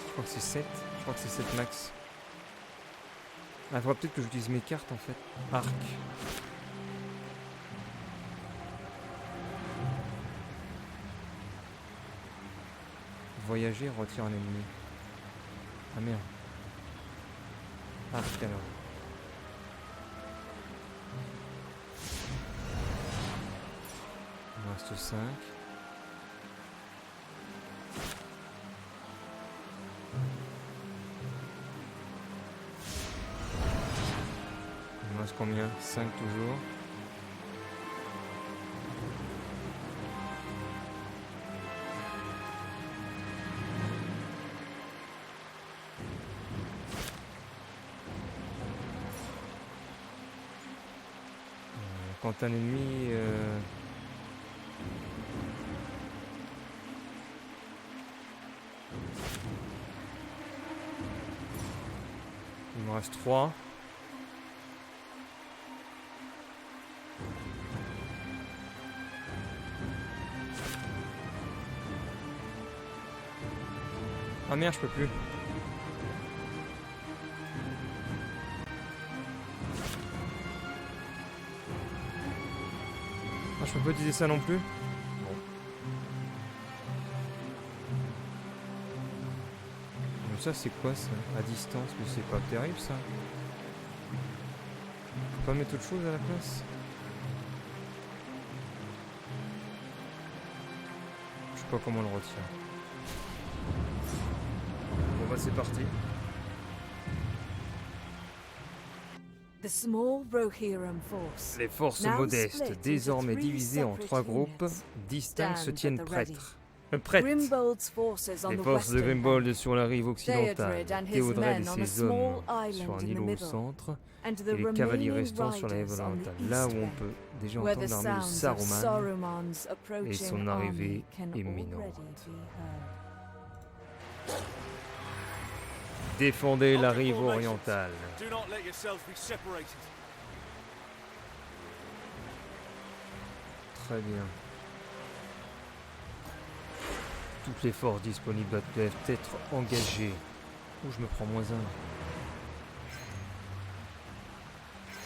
Je crois que c'est 7. Je crois que c'est 7 max. Ah, il faudra peut-être que j'utilise mes cartes en fait. Arc. Voyager, retire un ennemi. Ah merde. Arc alors. Il me reste 5. Il me reste combien? 5 toujours. Quand un ennemi... Il me reste 3. Ah merde, je peux plus. Ah, je peux pas utiliser ça non plus. Bon. Donc ça c'est quoi ça? À distance, mais c'est pas terrible ça. Faut pas mettre autre chose à la place? Je sais pas comment on le retire. Bon bah c'est parti. The small Rohirrim force, Les forces now modestes, split into désormais 3 divisées en separate 3 groupes, units, distincts, se stand tiennent at the ready. prêtes. Grimbold's forces on Les the forces de western Grimbold bank, sur la rive occidentale, Theodred and his Théodred et men on a ses hommes small sur un island in the îlot au middle, centre, and the et les cavaliers remaining restants sur la rive riders on orientale, the là east où on bank, peut déjà where entendre the l'armée de sounds of Saruman Saruman's et approaching son arrivée army can imminente. already be heard. Défendez la Hold your rive formations. orientale. Do not let yourselves be separated. Très bien. Toutes les forces disponibles doivent être engagées. Ouh, je me prends -1.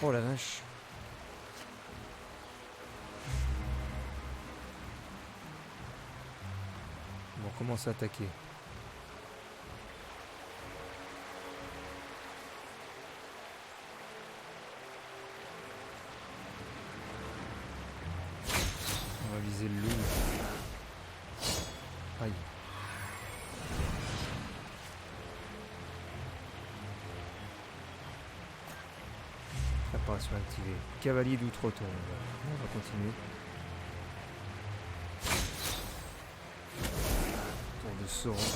Oh la vache. Bon, on commence à attaquer. On va viser le loup. Aïe. Préparation activée. Cavalier d'outre-tombe. On va continuer. Tour de Sauron.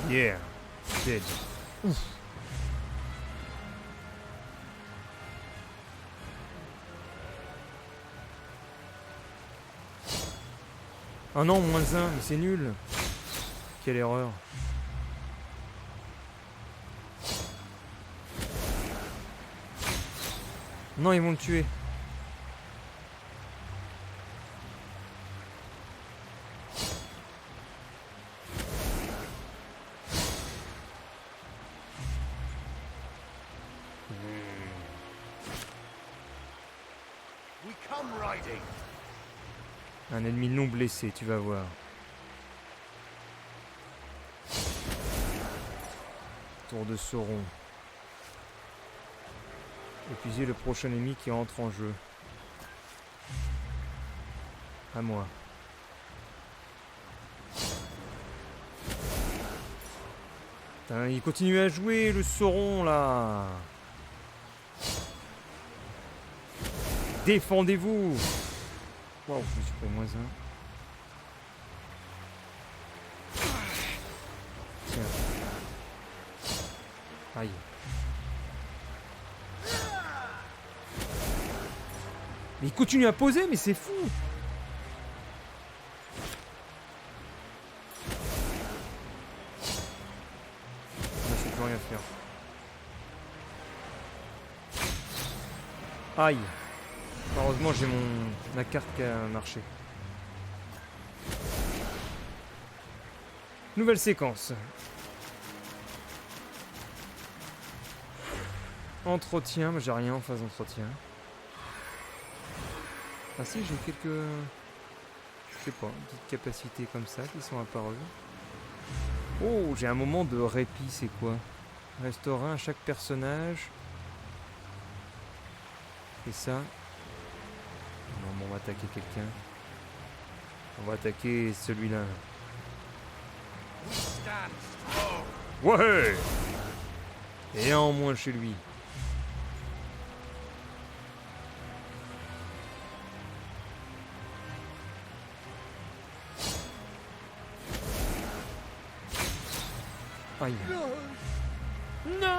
Yeah. Dead. Ouf. Oh non, -1, mais c'est nul. Quelle erreur. Non, ils vont le tuer. We come riding. Un ennemi non blessé, tu vas voir. Tour de Sauron. Épuiser le prochain ennemi qui entre en jeu. À moi. Putain, il continue à jouer le Sauron là. Défendez-vous. Waouh, je me suis pris -1. Tiens. Aïe. Mais il continue à poser, mais c'est fou. Là, je peux rien faire. Aïe. Heureusement, j'ai ma carte qui a marché. Nouvelle séquence. Entretien, mais j'ai rien en phase d'entretien. Ah si, j'ai quelques... Je sais pas, petites capacités comme ça qui sont apparues. Oh, j'ai un moment de répit, c'est quoi? Restaure 1 à chaque personnage. Et ça... Non, bon, on va attaquer quelqu'un. On va attaquer celui-là. Ouais! Et un en moins chez lui. Aïe. Non!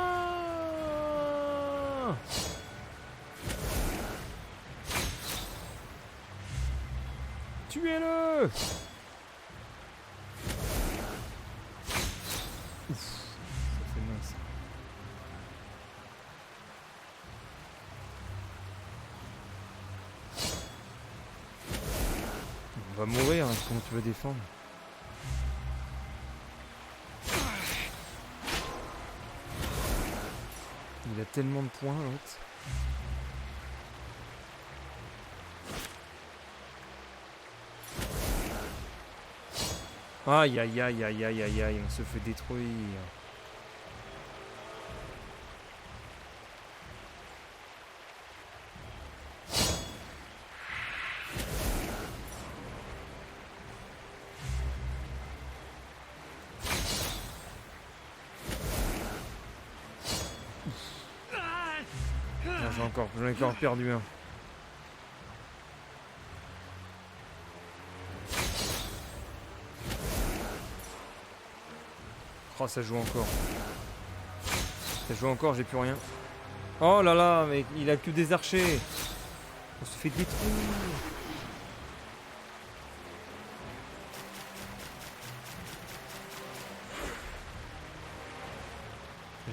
Tuez-le! Ouf, ça fait mince. On va mourir, hein. Comment tu veux défendre? Il a tellement de points, l'autre. Aïe aïe aïe aïe aïe aïe aïe, on se fait détruire. j'en ai encore perdu un. Oh, ça joue encore. Ça joue encore, j'ai plus rien. Oh là là, mais il a que des archers. On se fait détruire.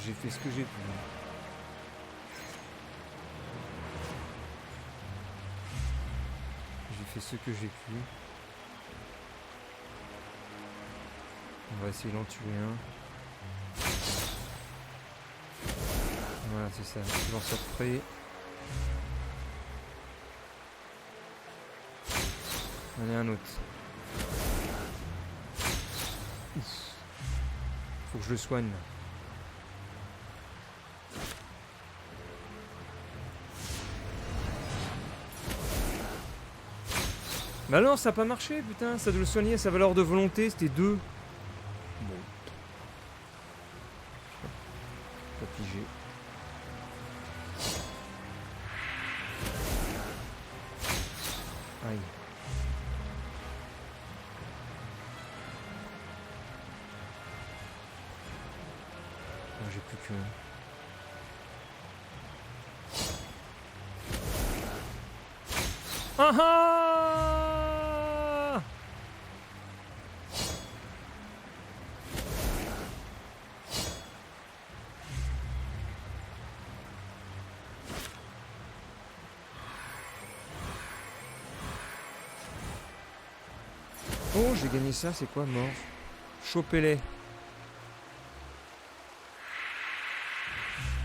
J'ai fait ce que j'ai pu. J'ai fait ce que j'ai pu. On va essayer d'en tuer un. Voilà, c'est ça. Je lance après. Allez, un autre. Ouf. Faut que je le soigne. Bah non, ça a pas marché, putain. Ça doit le soigner à sa valeur de volonté. C'était 2. Bon. Pas pigé. Aïe. Oh, j'ai plus qu'un. Ah ah! Oh, j'ai gagné ça, c'est quoi, mort? Chopez-les.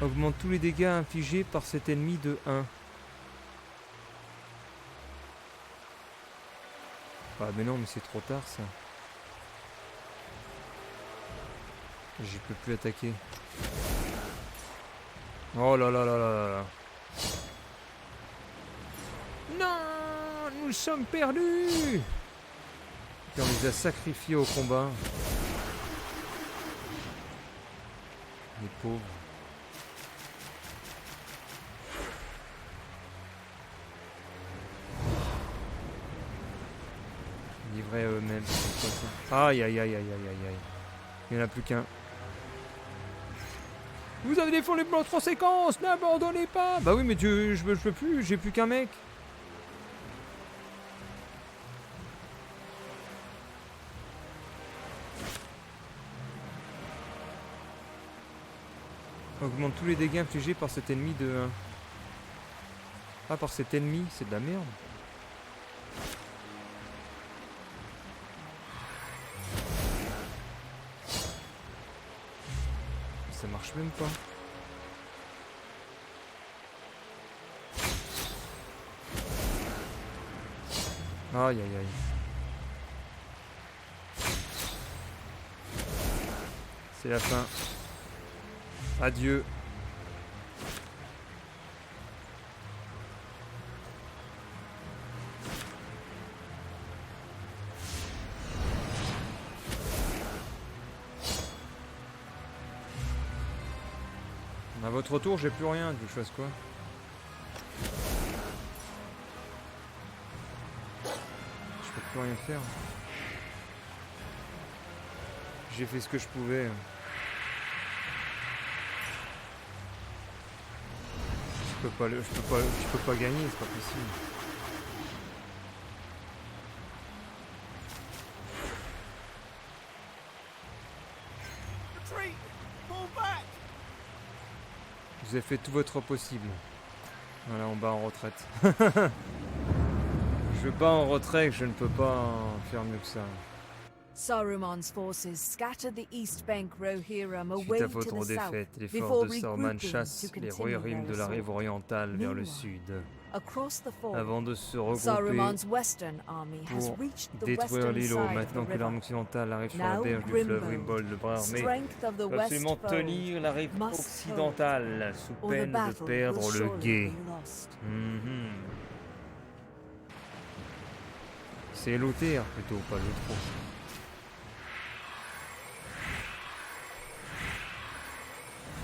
Augmente tous les dégâts infligés par cet ennemi de 1. Ah mais non, mais c'est trop tard ça. Je peux plus attaquer. Oh là là là là là. Non, nous sommes perdus. Et on les a sacrifiés au combat. Les pauvres. Livrés à eux-mêmes. C'est quoi ça? Aïe aïe aïe aïe aïe aïe aïe. Il n'y en a plus qu'un. Vous avez défendu les plans 3 séquences, n'abandonnez pas. Bah oui mais je peux plus, j'ai plus qu'un mec. Augmente tous les dégâts infligés par cet ennemi de 1. Ah, par cet ennemi, c'est de la merde. Ça marche même pas. Aïe aïe aïe. C'est la fin. Adieu. À votre tour, j'ai plus rien. Tu veux que je fasse quoi? Je peux plus rien faire. J'ai fait ce que je pouvais. Je peux pas gagner, c'est pas possible. Vous avez fait tout votre possible. Voilà, on bat en retraite. Je bats en retraite, je ne peux pas faire mieux que ça. Saruman's forces scattered the East Bank Rohirrim away Suite à to votre the défaite, south les before forces de Saruman regrouping chassent to les continue Rohirrim de their la rive assault. orientale vers le Meanwhile, sud, across the ford, avant de se regrouper Saruman's western army has pour reached the détruire western l'îlot. side of Maintenant the que l'arme river. occidentale arrive sur la Now berge du fleuve Grimbold, Grimbold, le bras armé strength of the doit absolument west fold, tenir la rive must occidentale sous or the peine de battle perdre will le surely guet. be lost. C'est Lothaire plutôt, pas l'autre.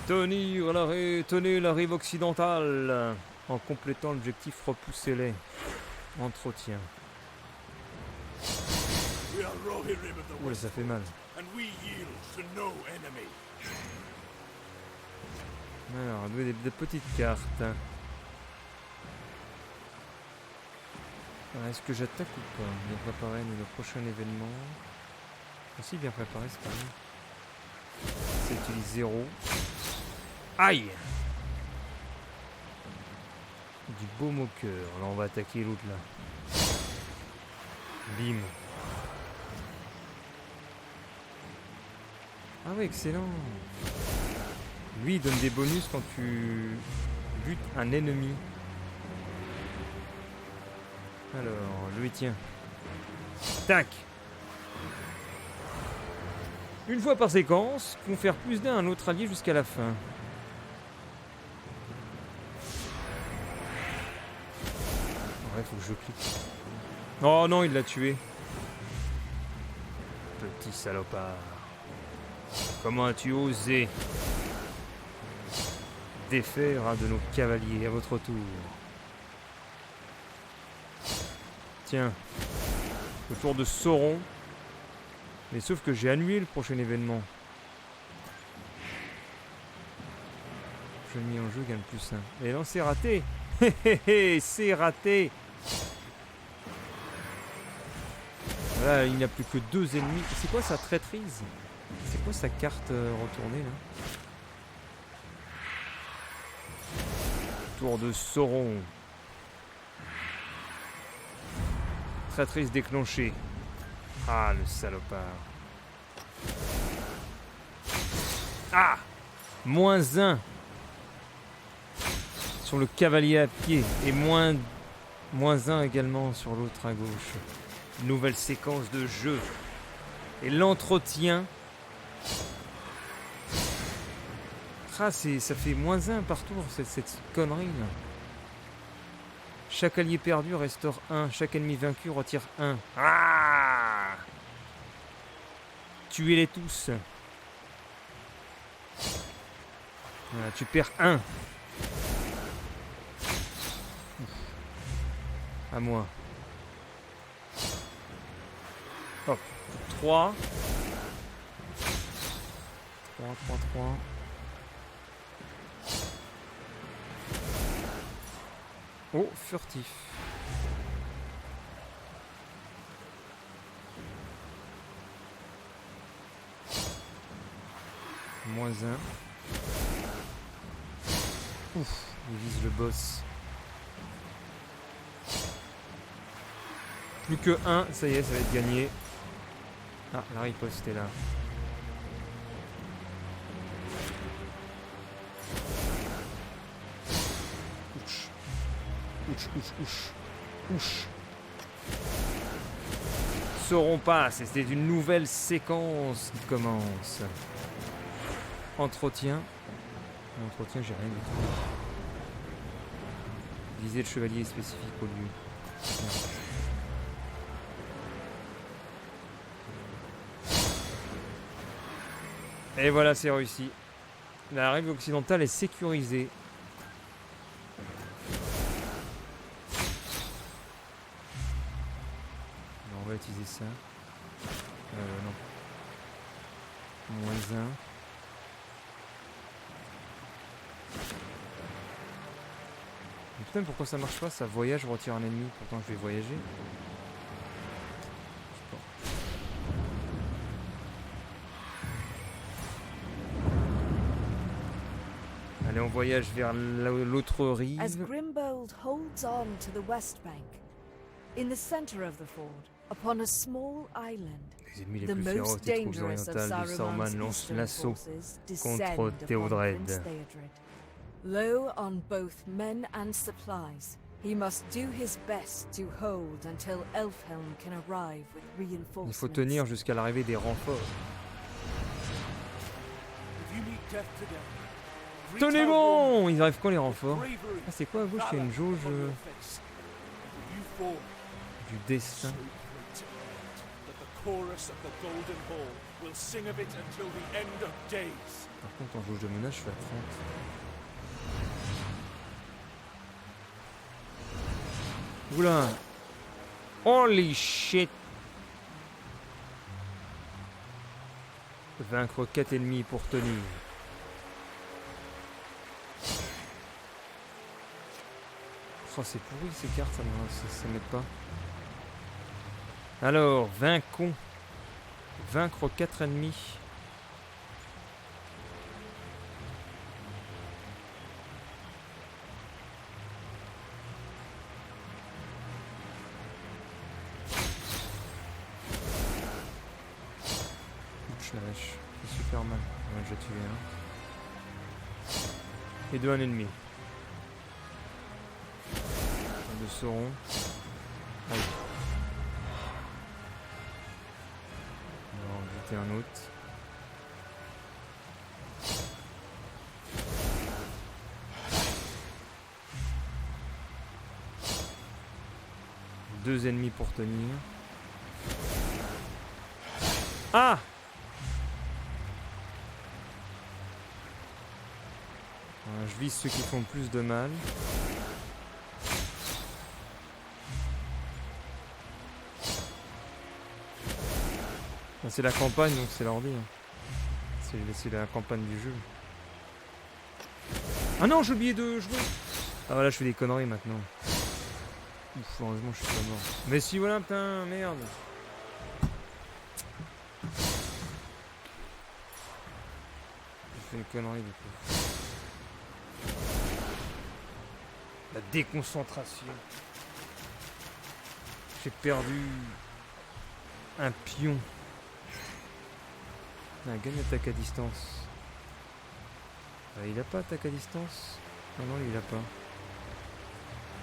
Tenez la rive occidentale. En complétant l'objectif, repoussez-les. Entretien. We are Rohirrim of the Ouais, West, ça fait mal. and we yield to no enemy. Alors, des petites cartes. Alors, est-ce que j'attaque ou pas? Bien préparé, le prochain événement. Aussi bien préparé, c'est pas mal. Ça utilise 0. Aïe! Du baume au cœur. Là, on va attaquer l'autre là. Bim. Ah ouais, excellent. Lui, il donne des bonus quand tu butes un ennemi. Alors, lui, tiens. Tac. Une fois par séquence, confère plus d'un à un autre allié jusqu'à la fin. Ouais, faut que je clique. Oh non, il l'a tué. Petit salopard. Comment as-tu osé défaire un de nos cavaliers à votre tour? Tiens, le tour de Sauron. Mais sauf que j'ai annulé le prochain événement. Je mis en jeu gagne plus 1. Et non, c'est raté. C'est raté. Voilà, il n'y a plus que 2 ennemis. C'est quoi sa traîtrise? C'est quoi sa carte retournée là? Tour de Sauron. Traîtrise déclenchée. Ah, le salopard. Ah! -1 sur le cavalier à pied. Et -1 également sur l'autre à gauche. Nouvelle séquence de jeu. Et l'entretien. Ah, ça fait -1 par tour, cette connerie là. Chaque allié perdu restaure 1. Chaque ennemi vaincu retire 1. Ah! Tuez-les tous. Voilà, tu perds 1. À moi. Hop. 3. 3. Oh, furtif. -1. Ouf, il vise le boss. Plus que 1, ça y est, ça va être gagné. Ah, la riposte est là. Ouch. Sauron passe et c'est une nouvelle séquence qui commence. Entretien, j'ai rien du tout. Viser le chevalier spécifique au lieu. Et voilà, c'est réussi. La rive occidentale est sécurisée. On va utiliser ça. Non. -1. Putain, pourquoi ça marche pas? Ça voyage, retire un ennemi. Pourtant, je vais voyager. Je sais pas. Allez, on voyage vers l'autre rive. As Grimbold holds on to the west bank, in the center of the ford, upon a small island, les ennemis les plus féroces des troupes orientales de Saruman lancent l'assaut contre Théodred. Low on both men and supplies, he must do his best to hold until Elfhelm can arrive with reinforcements. Il faut tenir jusqu'à l'arrivée des renforts. Tenez bon! Ils arrivent quand les renforts? Ah, c'est quoi à gauche? Il y a une jauge du destin. chorus of the Golden Hall will sing of it until the end of days. Par contre, en jauge de menace, je suis à 30. Oula! Holy shit! Vaincre 4 ennemis pour tenir. Oh, c'est pourri ces cartes, ça m'aide pas. Alors, vaincre 4 ennemis. Ouch la vache, c'est super mal. Ouais, j'ai tué un. Et 2 un ennemi. De Sauron. Aïe. On va en buter un autre. Deux ennemis pour tenir. Ah! Voilà, je vise ceux qui font le plus de mal. C'est la campagne, donc c'est l'ordi. Hein. C'est la campagne du jeu. Ah non, j'ai oublié de jouer. Ah voilà, je fais des conneries maintenant. Ouf, heureusement, je suis pas mort. Mais si, voilà, putain, merde. J'ai fait des conneries du coup. La déconcentration. J'ai perdu un pion. Ah, gagne attaque à distance. Il a pas attaque à distance? Non, non, il a pas.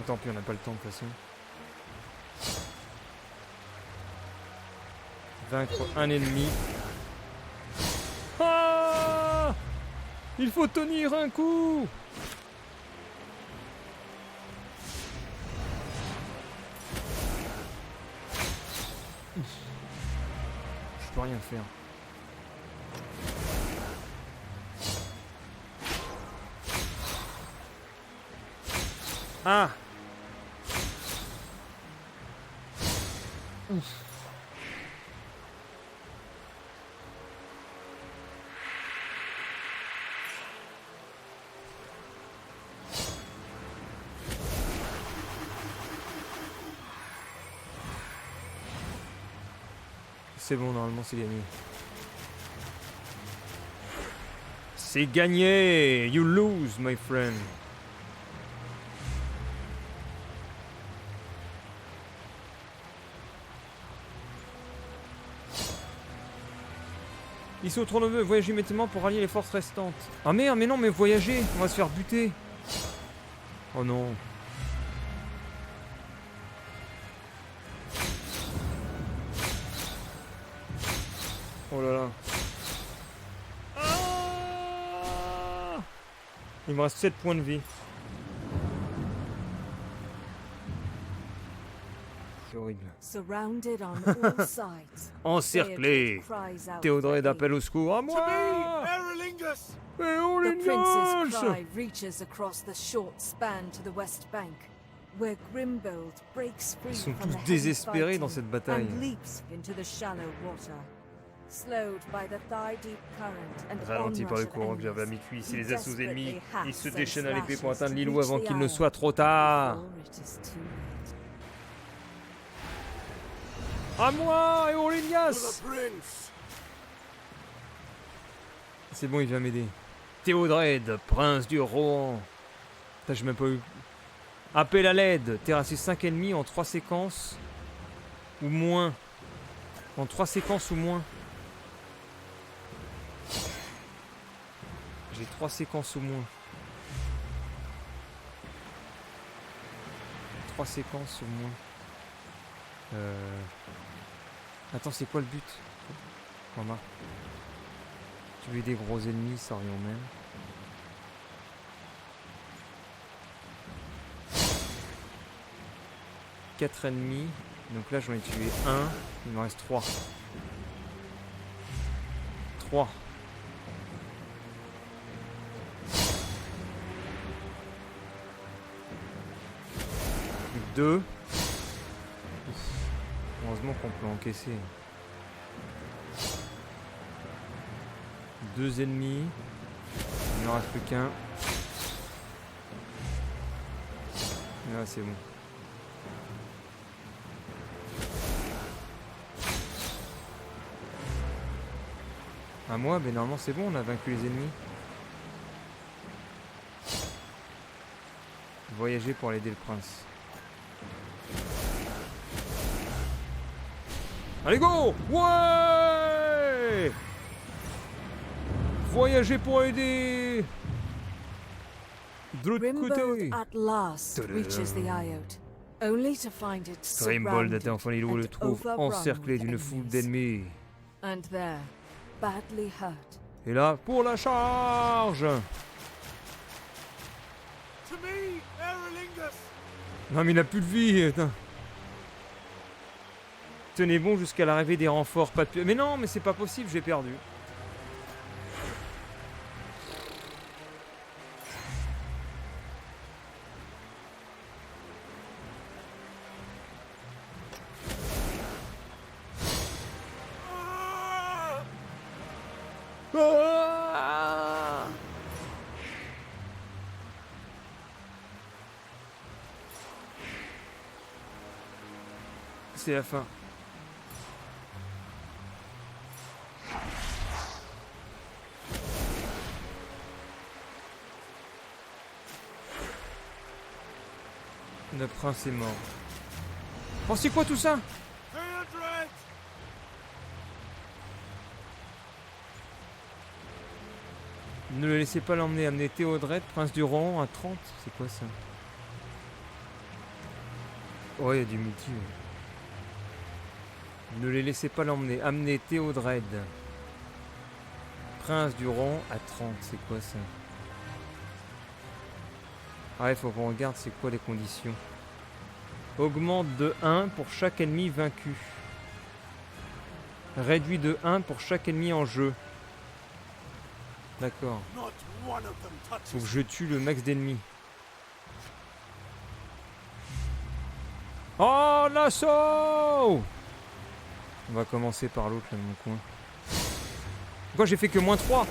Tant pis, on n'a pas le temps de toute façon. Vaincre un ennemi. Ah! Il faut tenir un coup! Je peux rien faire. Ah! Ouf. C'est bon, normalement c'est gagné. C'est gagné! You lose, my friend. Ils sont trop nombreux, voyagez immédiatement pour rallier les forces restantes. Ah merde, mais non, mais voyagez, on va se faire buter. Oh non. Oh là là. Ah! Il me reste 7 points de vie. C'est horrible. Encerclé. Théodred appelle au secours. À moi! Mais on les nage! Ils sont tous désespérés dans cette bataille. Ralenti par le courant que j'avais à mi-cuit, si les assauts ennemis, ils se déchaînent à l'épée pour atteindre l'îlot avant qu'il ne soit trop tard. À moi, Eorlias! C'est bon, il vient m'aider. Théodred, prince du Rohan. Putain, j'ai même pas eu. Appel à l'aide. Terrasser 5 ennemis en 3 séquences. Ou moins. En 3 séquences ou moins. J'ai 3 séquences ou moins. 3 séquences ou moins. Attends, c'est quoi le but? Remarque. Tuer des gros ennemis, ça revient au même. « 4 ennemis. Donc là, j'en ai tué 1. Il m'en reste 3. 3. Plus que 2. Heureusement qu'on peut encaisser. 2 ennemis. Il n'en reste plus qu'un. Là, c'est bon. À moi, mais normalement c'est bon, on a vaincu les ennemis. Voyager pour aider le prince. Allez go! Ouais! Voyager pour aider! De l'autre côté! Grimbold at last reaches the Iote, only to find it Grimbold surrounded atteint Fanilo, le and trouve overrun encerclé with d'une foule enemies. d'ennemis. And there, badly hurt, Et là, pour la charge! To me, Aerolingus! Non mais il n'a plus de vie, putain. Tenez bon jusqu'à l'arrivée des renforts, pas de... Mais non, mais c'est pas possible, j'ai perdu. Ah! C'est la fin. Le prince est mort. Oh, c'est quoi tout ça? Theodred! Ne le laissez pas l'emmener. Amenez Théodred, prince du rang, à 30. C'est quoi ça? Oh, il y a du multi. Ouais. Ne les laissez pas l'emmener. Amenez Théodred, prince du rang, à 30. C'est quoi ça? Ah, il faut qu'on regarde c'est quoi les conditions. Augmente de 1 pour chaque ennemi vaincu. Réduit de 1 pour chaque ennemi en jeu. D'accord. Not one of them Faut que touches. je tue le max d'ennemis. Oh, l'assaut! On va commencer par l'autre là de mon coin. Pourquoi j'ai fait que moins 3?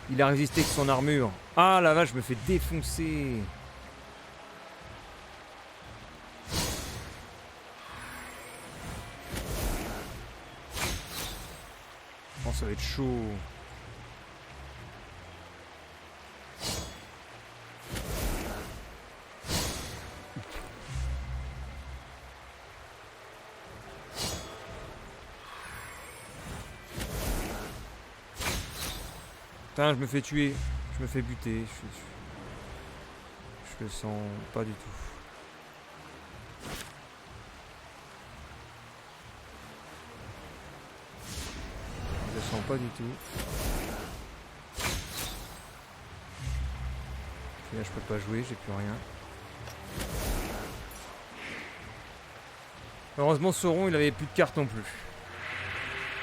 Il a résisté avec son armure. Ah la vache, je me fais défoncer. Oh, ça va être chaud. Putain, je me fais tuer. Je me fais buter. Je le sens pas du tout. Je le sens pas du tout. Et là, je peux pas jouer, j'ai plus rien. Heureusement, Sauron, il avait plus de cartes non plus.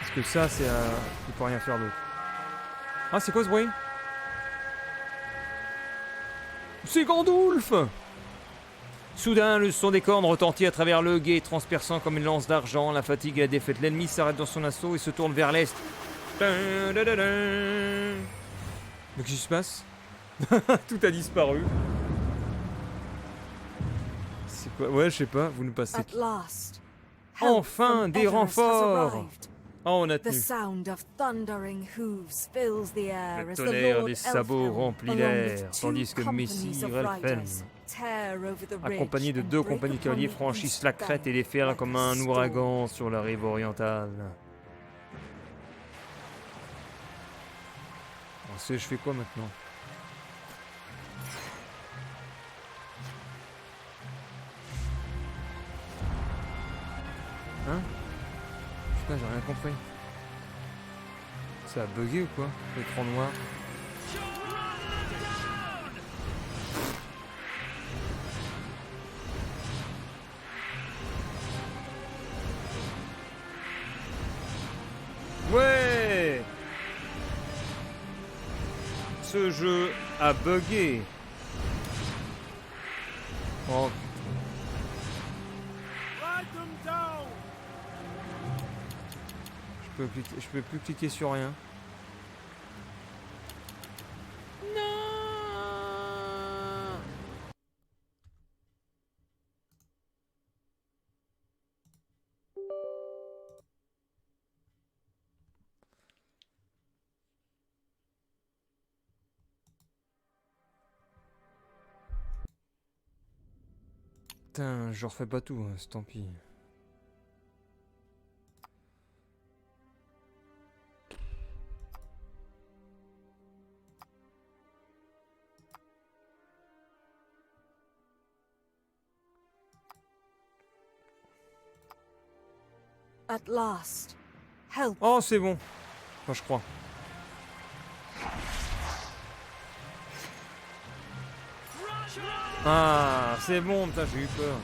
Parce que ça, c'est il peut rien faire d'autre. Ah, c'est quoi ce bruit? C'est Gandulf! Soudain, le son des cornes retentit à travers le guet, transperçant comme une lance d'argent. La fatigue et la défaite. L'ennemi s'arrête dans son assaut et se tourne vers l'est. Mais qu'est-ce qui se passe? Tout a disparu. C'est quoi? Ouais, je sais pas, vous nous passez. At last, Enfin, help des from Everest has renforts! arrived. Oh, on a The tenu. sound of thundering hooves fills the air Le as the tonnerre Lord des sabots Elfhelm, remplit along l'air, with two tandis que companies Messie of Relfen, riders, tear over the ridge accompagné de and 2 break compagnies de upon cavaliers, the franchissent east la crête et les bank fers like comme a un storm. ouragan sur la rive orientale. Je fais quoi maintenant? Hein? Putain, j'ai rien compris. Ça a bugué ou quoi? L'écran noir. Ouais! Ce jeu a bugué. Oh. Je peux plus cliquer sur rien. Non. Putain, je refais pas tout, hein, tant pis. At last. Help. Oh, c'est bon. Enfin, je crois. Ah, c'est bon, putain, j'ai eu peur.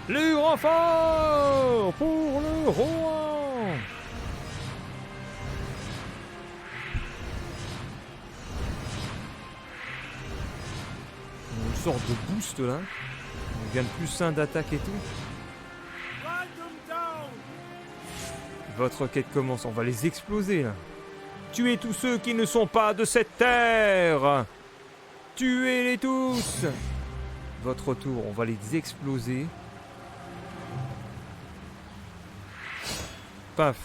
Les renforts pour le roi. Une sorte de boost là. On gagne plus 1 d'attaque et tout. Votre quête commence, on va les exploser là. Tuez tous ceux qui ne sont pas de cette terre. Tuez-les tous. Votre tour, on va les exploser. Paf.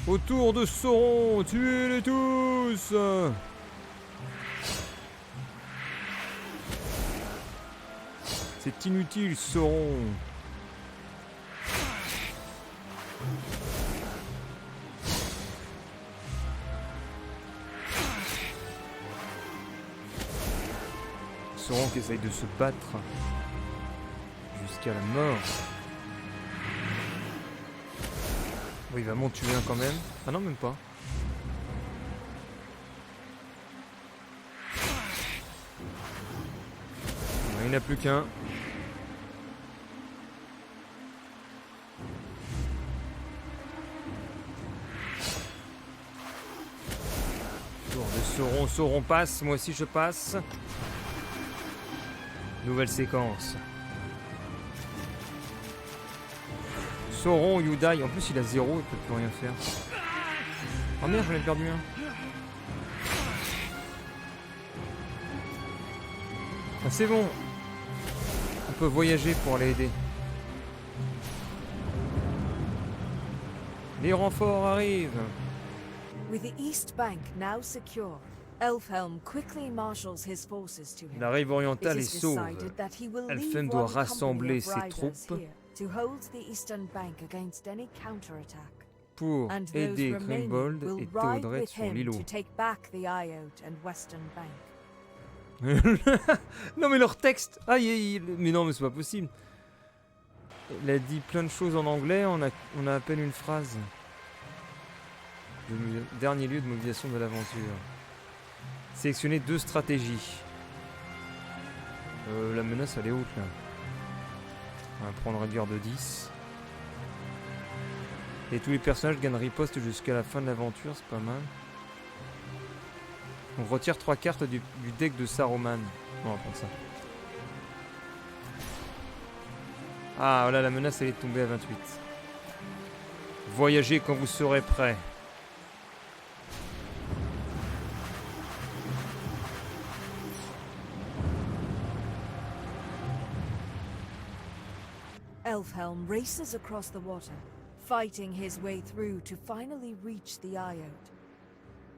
Autour de Sauron, tuez-les tous. C'est inutile, Sauron. Sauron qui essaye de se battre jusqu'à la mort. Bon, il va m'en tuer un quand même. Ah non, même pas. Il n'y en a plus qu'un. Tour de Sauron, Sauron passe, moi aussi je passe. Nouvelle séquence. Sauron, you die. En plus il a 0, il peut plus rien faire. Oh merde, j'en ai perdu un. Ah, c'est bon. On peut voyager pour aller aider. Les renforts arrivent. With the East Bank now secure, Elfhelm quickly marshals his forces to him. La rive orientale est It is sauve. decided that he will Elfhelm leave doit one rassembler company of ses riders troupes here to hold the Eastern Bank against any counterattack. pour And those aider remaining Grimbold will et ride Théodred with sur him l'îlot. to take back the Eyot and Western Bank. Non mais leur texte. Mais non mais c'est pas possible. Il a dit plein de choses en anglais, on a à peine une phrase. Le dernier lieu de mobilisation de l'aventure. Sélectionner 2 stratégies. La menace elle est haute là. On va prendre réduire de 10. Et tous les personnages gagnent riposte jusqu'à la fin de l'aventure, c'est pas mal. On retire 3 cartes du deck de Saruman. Non, on va prendre ça. Ah, voilà, la menace elle est tombée à 28. Voyagez quand vous serez prêts. Elfhelm races across the water, fighting his way through to finally reach the Eyot.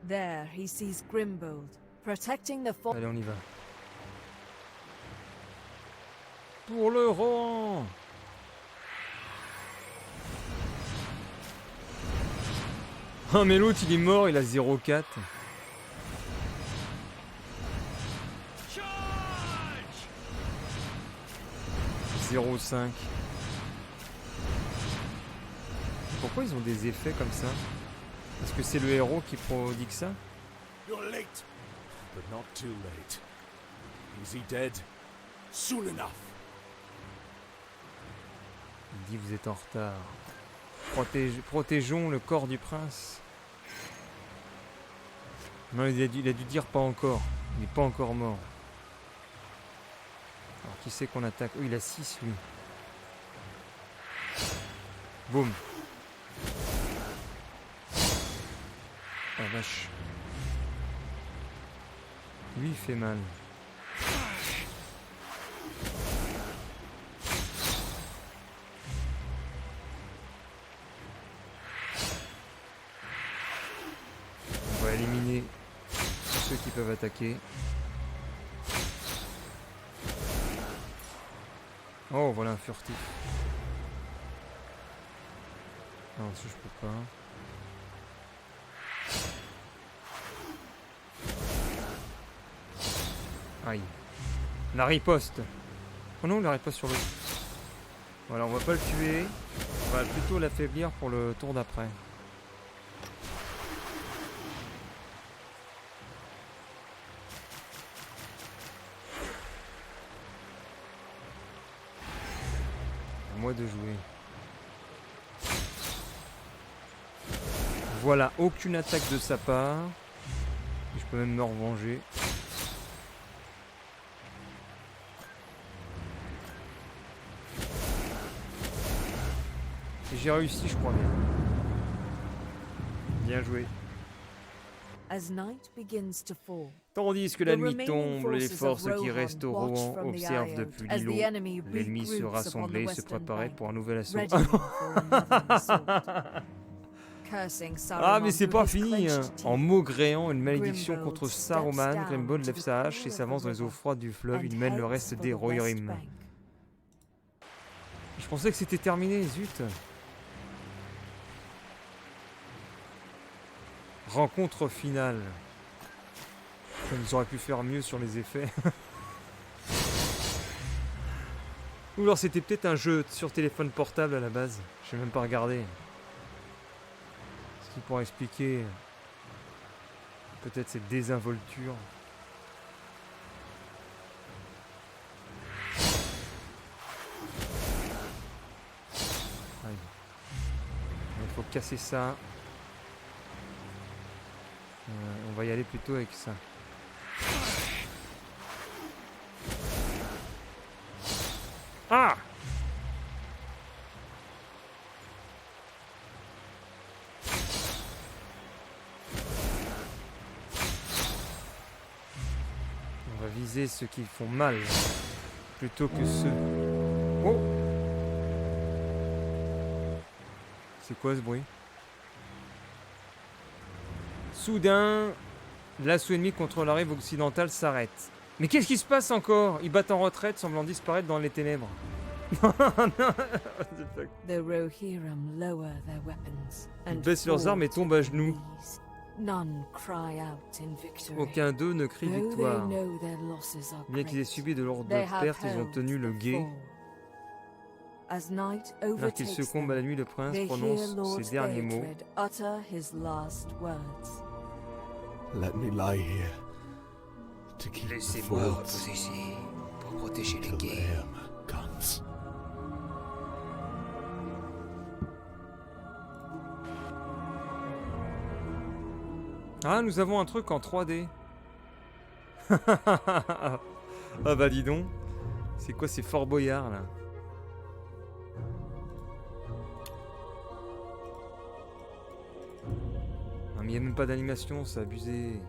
There he sees Grimbold, protecting the fort. Allez, on y va. Pour le rang. Ah mais l'autre il est mort, il a 0,4. 0,5. Pourquoi ils ont des effets comme ça? Est-ce que c'est le héros qui prodigue ça? You're late, but not too late. Is he dead? Soon enough. Il dit vous êtes en retard. Protégeons le corps du prince. Non, il a dû dire pas encore. Il n'est pas encore mort. Alors qui c'est qu'on attaque? Oh, il a 6 lui. Boum. Ah vache. Lui il fait mal. On va éliminer ceux qui peuvent attaquer. Oh voilà un furtif. Non ça je peux pas. Aïe. La riposte. Oh non, la riposte sur le... Voilà, on va pas le tuer. On va plutôt l'affaiblir pour le tour d'après. À moi de jouer. Voilà, aucune attaque de sa part. Je peux même me revenger. J'ai réussi, je crois bien. Bien joué. Tandis que la nuit tombe, les forces qui restent au Rohan observent depuis l'îlot. L'ennemi se rassembler et se préparer pour un nouvel assaut. Ah mais c'est pas fini hein. En maugréant une malédiction contre Saruman, Grimbold lève sa hache et s'avance dans les eaux froides du fleuve. Il mène le reste des Rohirrim. Je pensais que c'était terminé, zut. Rencontre finale. Ils auraient pu faire mieux sur les effets. Ou alors c'était peut-être un jeu sur téléphone portable à la base. Je n'ai même pas regardé. Ce qui pourrait expliquer peut-être cette désinvolture. Il faut casser ça. On va y aller plutôt avec ça. Ah! On va viser ceux qui font mal plutôt que ceux... Oh! C'est quoi ce bruit? Soudain, l'assaut ennemi contre la rive occidentale s'arrête. Mais qu'est-ce qui se passe encore? Ils battent en retraite, semblant disparaître dans les ténèbres. Ils baissent leurs armes et tombent à genoux. Aucun d'eux ne crie victoire. Bien qu'ils aient subi de lourdes pertes, ils ont tenu le guet. Alors qu'ils succombent à la nuit, le prince prononce ces derniers mots. Laissez-moi reposer ici pour protéger les guets. Ah, nous avons un truc en 3D. Ah bah dis donc. C'est quoi ces Fort Boyard là? Ah mais il n'y a même pas d'animation, c'est abusé.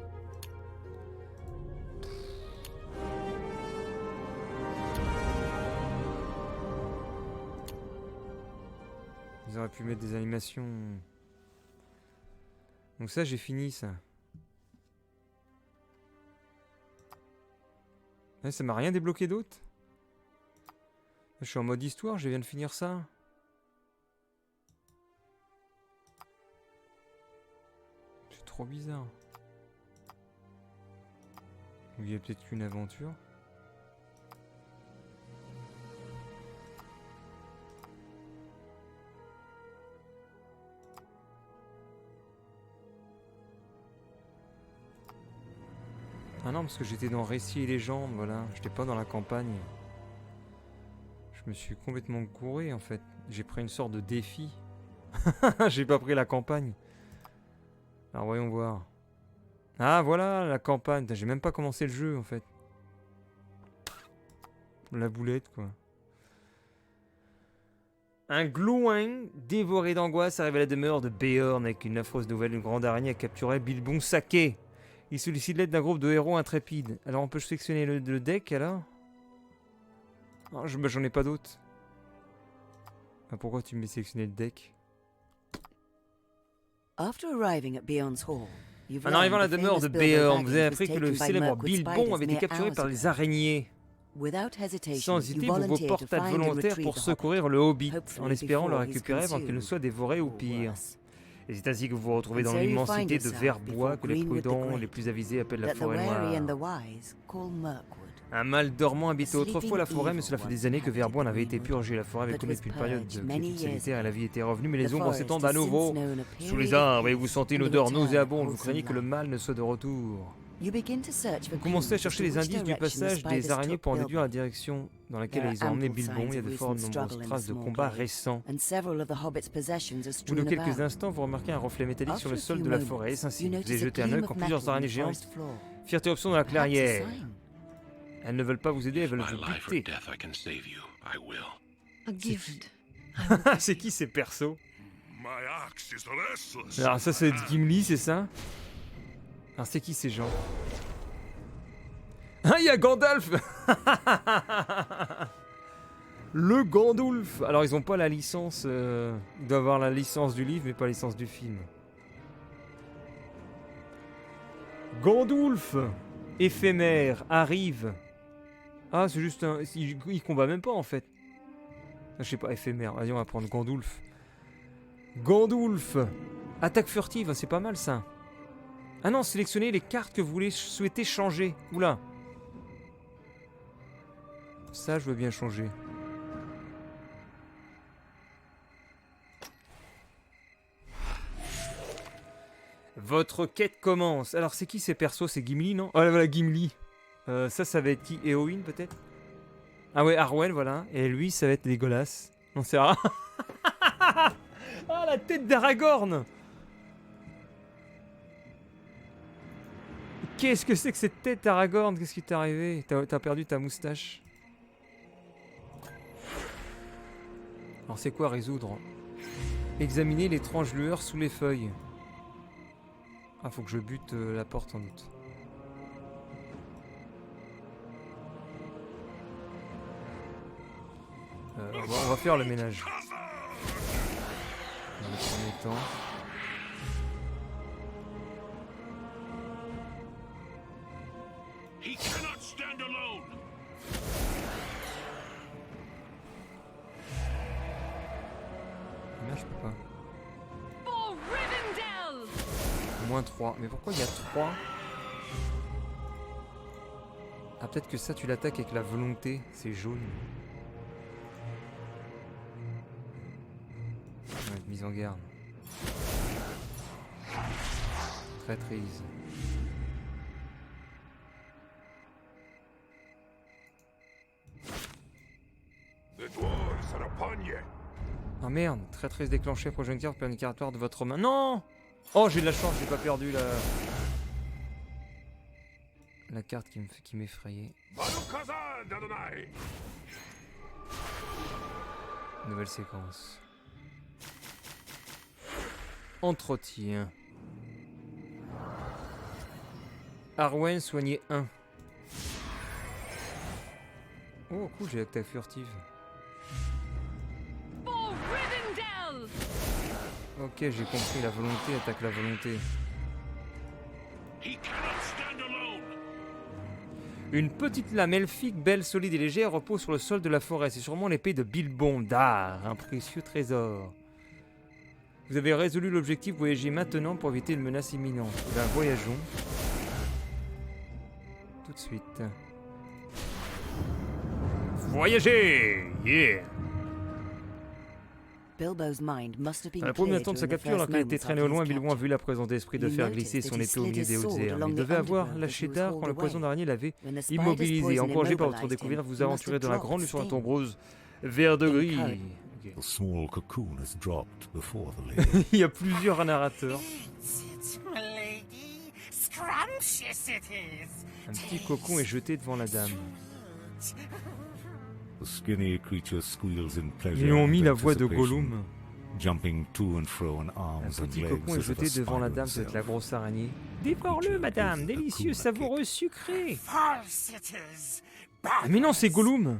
Ils auraient pu mettre des animations. Donc ça j'ai fini ça. Ouais, ça m'a rien débloqué d'autre. Je suis en mode histoire, je viens de finir ça. C'est trop bizarre. Il y a peut-être qu'une aventure. Ah non, parce que j'étais dans Récits et légendes, voilà. J'étais pas dans la campagne. Je me suis complètement gouré, en fait. J'ai pris une sorte de défi. J'ai pas pris la campagne. Alors voyons voir. Ah voilà la campagne. J'ai même pas commencé le jeu en fait. La boulette quoi. Un glouin dévoré d'angoisse arrive à la demeure de Beorn avec une affreuse nouvelle. Une grande araignée a capturé Bilbon Saké. Il sollicite l'aide d'un groupe de héros intrépides. Alors on peut sélectionner le deck alors? Oh, j'en ai pas d'autres. Ah, pourquoi tu me mets sélectionner le deck? After arriving at Beorn's Hall, en arrivant à la demeure de Beorn, vous avez appris que le célèbre Bilbon avait été capturé par les araignées. Sans hésiter, vous vous portez volontaire pour secourir le Hobbit, en espérant le récupérer avant qu'il ne soit dévoré ou pire. Et c'est ainsi que vous vous retrouvez dans l'immensité de verts-bois que les prudents, les plus avisés appellent la forêt noire. Un mâle dormant habitait autrefois la forêt, mais cela fait des années que Verbois n'avait été purgé. La forêt avait connu une période de quiétude solitaire et la vie était revenue, mais les ombres s'étendent à nouveau sous les arbres et vous sentez une odeur nauséabonde. Vous craignez que le mal ne soit de retour. Vous commencez à chercher les indices du passage des araignées pour en déduire la direction dans laquelle ils ont emmené Bilbon. Il y a de fort nombreuses traces de combats récents. Au bout de quelques instants, vous remarquez un reflet métallique sur le sol de la forêt. Et ainsi, vous avez jeté un œil quand plusieurs araignées géantes firent éruption dans la clairière. Elles ne veulent pas vous aider, elles veulent vous buter. C'est qui ces persos? Alors ça c'est Gimli, c'est ça? Alors c'est qui ces gens? Ah, il y a Gandalf. Le Gandalf. Alors ils ont pas la licence, ils doivent avoir la licence du livre mais pas la licence du film. Gandalf éphémère arrive. Ah, c'est juste un... Il combat même pas, en fait. Je sais pas, éphémère. Vas-y, on va prendre Gandalf. Gandalf. Attaque furtive, c'est pas mal, ça. Ah non, sélectionnez les cartes que vous souhaitez changer. Oula. Ça, je veux bien changer. Votre quête commence. Alors, c'est qui ces persos? C'est Gimli, non? Oh là, voilà, Gimli. Ça va être qui? Éowyn peut-être? Ah ouais, Arwen, voilà. Et lui, ça va être Legolas. Non, c'est rare. Ah, la tête d'Aragorn. Qu'est-ce que c'est que cette tête d'Aragorn? Qu'est-ce qui t'est arrivé? T'as perdu ta moustache. Alors c'est quoi résoudre? Examiner l'étrange lueur sous les feuilles. Ah, faut que je bute la porte sans doute. Bon, on va faire le ménage. Dans le premier temps. Là, je peux pas. Moins 3. Mais pourquoi il y a 3? Ah, peut-être que ça, tu l'attaques avec la volonté. C'est jaune. Ouais, mise en garde. Traîtrise. Oh merde, traîtrise déclenchée, prochaine carte planificatoire de votre main. Non! Oh, j'ai de la chance, j'ai pas perdu la carte qui m'effrayait. Nouvelle séquence. Entretien. Arwen soigné 1. Oh cool, j'ai attaque furtive. Ok, j'ai compris, la volonté attaque la volonté. Une petite lame elfique, belle, solide et légère, repose sur le sol de la forêt. C'est sûrement l'épée de Bilbon d'Ar, un précieux trésor. Vous avez résolu l'objectif, voyagez maintenant pour éviter une menace imminente. Eh bien, voyageons. Tout de suite. Voyagez! Yeah! Dans la première temps de sa capture, alors qu'il était traîné au loin, Bilbon a vu la présence d'esprit de faire glisser son épée au milieu des hautes herbes. Il devait avoir lâché d'art quand le poison d'araignée l'avait immobilisé. Encouragé par votre découverte, vous aventurez dans la grande lutte sur la tombe rose vert de gris. Ok. The small cocoon has dropped before the lady. Il y a plusieurs narrateurs. Un petit cocon est jeté devant la dame. The skinny creature squeals in Ils pleasure lui ont mis and la voix de anticipation, Gollum. jumping to and fro in Un arms and petit legs cocon est as if a jeté devant la spider dame, c'est itself. la grosse araignée. Dévore-le, madame, délicieux, savoureux, sucré. Ah, mais non, c'est Gollum.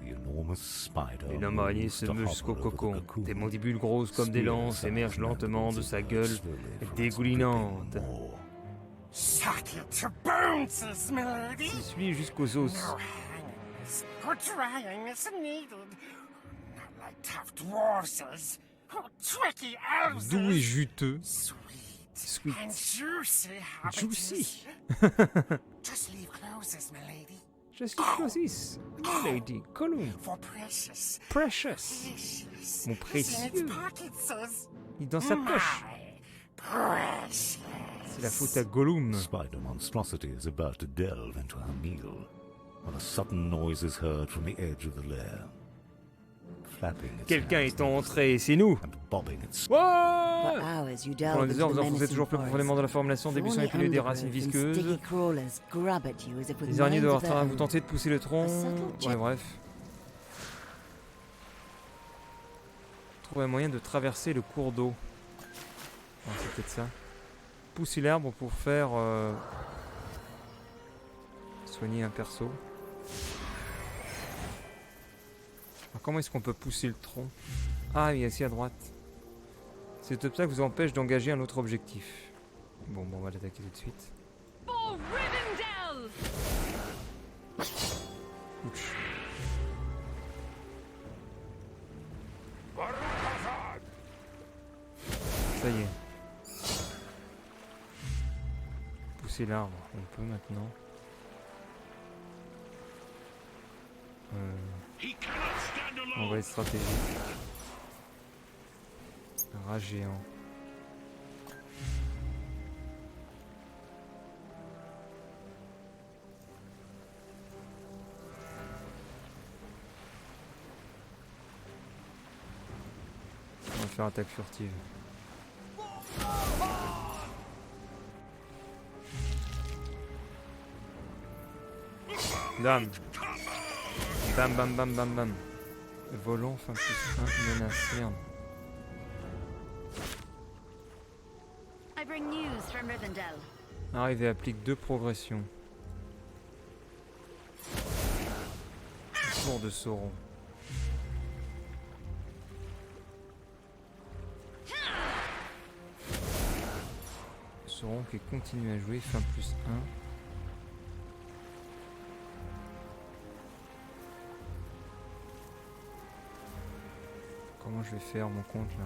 The enormous spider L'énorme araignée se meut jusqu'au cocon. Des mandibules grosses comme des lances émergent lentement de sa gueule dégoulinante. S'essuie jusqu'aux os. Doux et juteux. Sweet. Juicy. Just keep closes, my lady. Gollum. Precious. Mon précieux. Il est dans sa poche. C'est la faute à Gollum. Spider monstrosity is about to delve into her meal when a sudden noise is heard from the edge of the lair. Flapping its Quelqu'un hands est entré, c'est nous. and bobbing its For Wow! hours, you Pendant delve des into heures, the vous enfoncez menacing toujours plus profondément forest. dans la formulation des buissons Thorny épilés, des racines undergrowth and visqueuses. sticky crawlers grab at you as if with Les araignées minds doivent of their avoir vous own. tenter de pousser le tronc. Ouais, bref. Trouver un moyen de traverser le cours d'eau. Ah, c'est peut-être ça. Pousser l'arbre pour faire soigner un perso. Alors, comment est-ce qu'on peut pousser le tronc? Ah, il est ici à droite. Cet obstacle vous empêche d'engager un autre objectif. Bon, on va l'attaquer tout de suite. For Rivendell! Ouch. Ça y est. Pousser l'arbre, on peut maintenant. On va être stratégique. Un rat géant. On va faire attaque furtive. Dame. Bam bam bam bam bam. Volant, fin plus 1, menace, merde. I bring news from Rivendell. Arrive et applique 2 progressions. Tour de Sauron. Sauron qui continue à jouer, fin plus 1. Comment je vais faire mon compte là?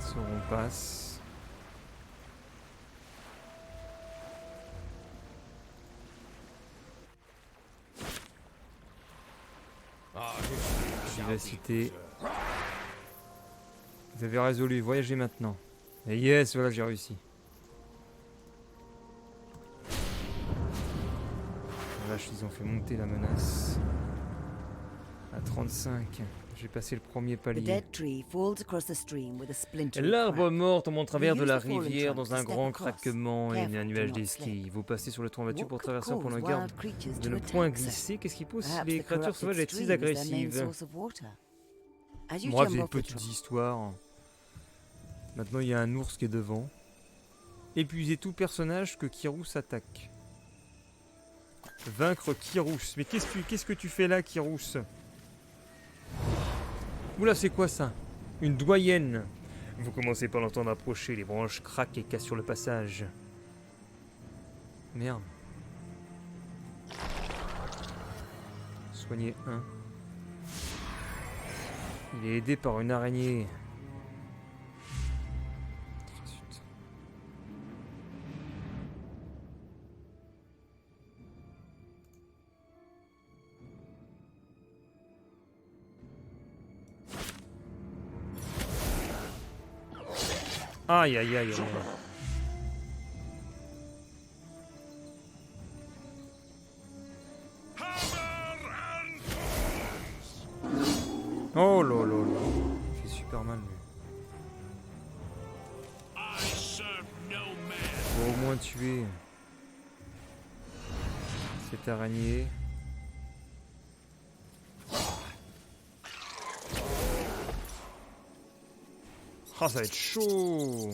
Sauron passe. Vivacité. Vous avez résolu, voyagez maintenant. Et yes, voilà, j'ai réussi. La vache, ils ont fait monter la menace. À 35, j'ai passé le premier The palier. dead tree falls across the stream with a splintery L'arbre crack. mort tombe en travers de la Use the fallen rivière trunk dans un to step grand across. craquement et Careful un to nuage not d'esquilles. slip. Vous passez sur le tronc battu What pour could traverser pour cause le wild garde creatures de to ne attack point them? glisser. Qu'est-ce qui pousse Perhaps les the créatures corrupted sauvages à être si stream is their main agressives? source of water. As you Bref, jump c'est une off the petite trunk, histoire. Maintenant, il y a un ours qui est devant. Épuisez tout personnage que Kyrus attaque. Vaincre Kyrus. Mais qu'est-ce que tu fais là, Kyrus? Oula, c'est quoi ça? Une doyenne. Vous commencez par l'entendre approcher, les branches craquent et cassent sur le passage. Merde. Soignez un. Il est aidé par une araignée. Zut. Aïe, aïe, aïe, aïe. Oh là là là. Il fait super mal, lui. Faut au moins tuer cette araignée. Ah, ça va être chaud.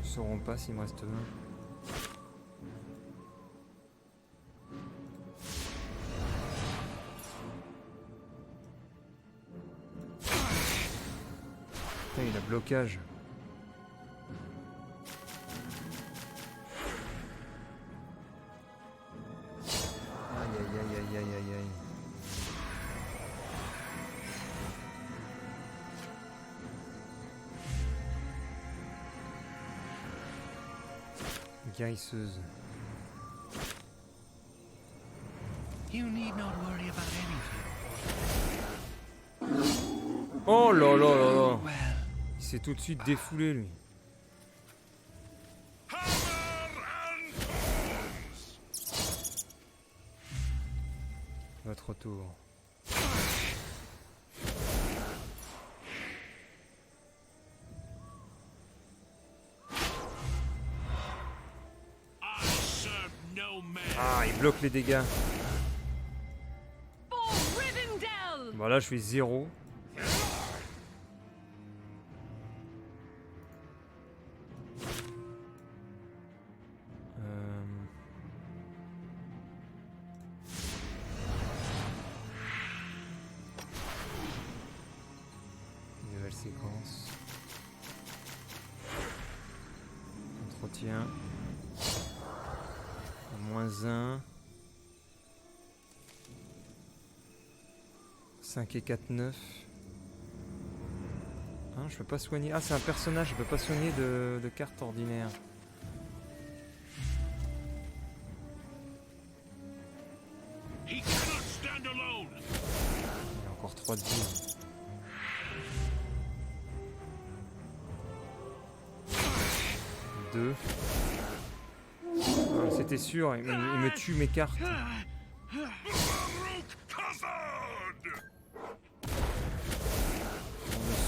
Ils sauront pas s'il me reste 20. Putain, il a blocage. Aïe aïe aïe aïe aïe aïe aïe. Guérisseuse. You need not worry about anything. Oh là là là là. Il s'est tout de suite défoulé, lui. Votre tour. Ah, il bloque les dégâts. Voilà, je fais 0. Nouvelle séquence. Entretien. -1. 5 et 4, 9. Hein, je peux pas soigner. Ah, c'est un personnage, je peux pas soigner de cartes ordinaires. Il y a encore 3 de vie. Deux. Ah, c'était sûr, il me tue mes cartes.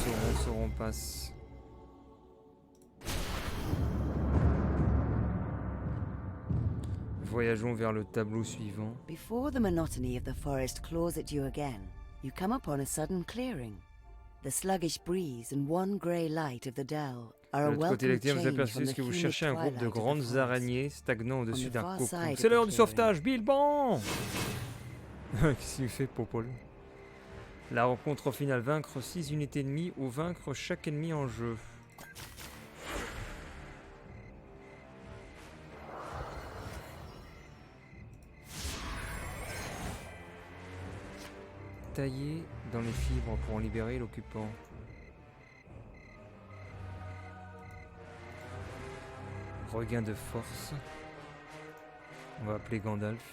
On sauront passe. Voyageons vers le tableau suivant. Before the monotony of the forest claws at you again, you come upon a sudden clearing. The sluggish breeze and one grey light of the dell are a De l'autre côté, welcome lecteur, vous change apercevez from que the vous humid cherchez un groupe de twilight of the grandes forest. araignées stagnant au-dessus On the d'un far cocon. side of C'est l'heure the du clearing. sauvetage, Bilban. Qu'est-ce qu'il fait, Popol? La rencontre finale, vaincre 6 unités ennemies ou vaincre chaque ennemi en jeu. Tailler dans les fibres pour en libérer l'occupant. Regain de force. On va appeler Gandalf.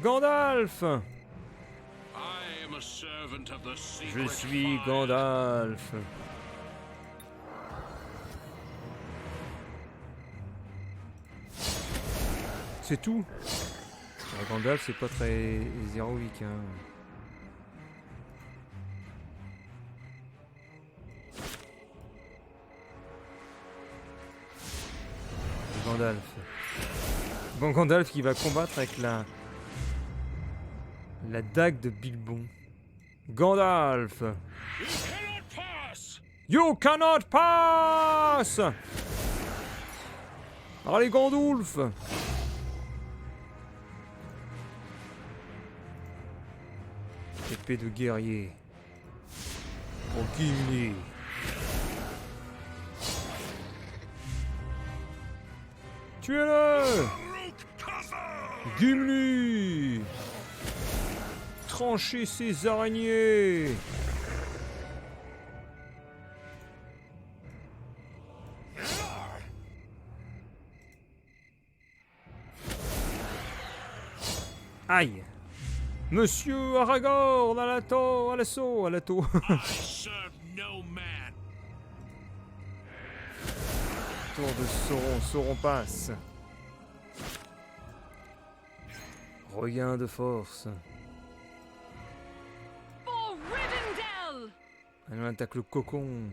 Gandalf! Je suis Gandalf. C'est tout. Gandalf, c'est pas très héroïque, hein. Gandalf. Bon, Gandalf qui va combattre avec la dague de Bilbon. Gandalf. You cannot pass. Allez, Gandalf. Épée de guerrier. Pour Gimli. Tuez-le! Gimli! Tranchez ces araignées! Aïe. Monsieur Aragorn, à l'assaut. Tour de Sauron passe. Regain de force. On attaque le cocon.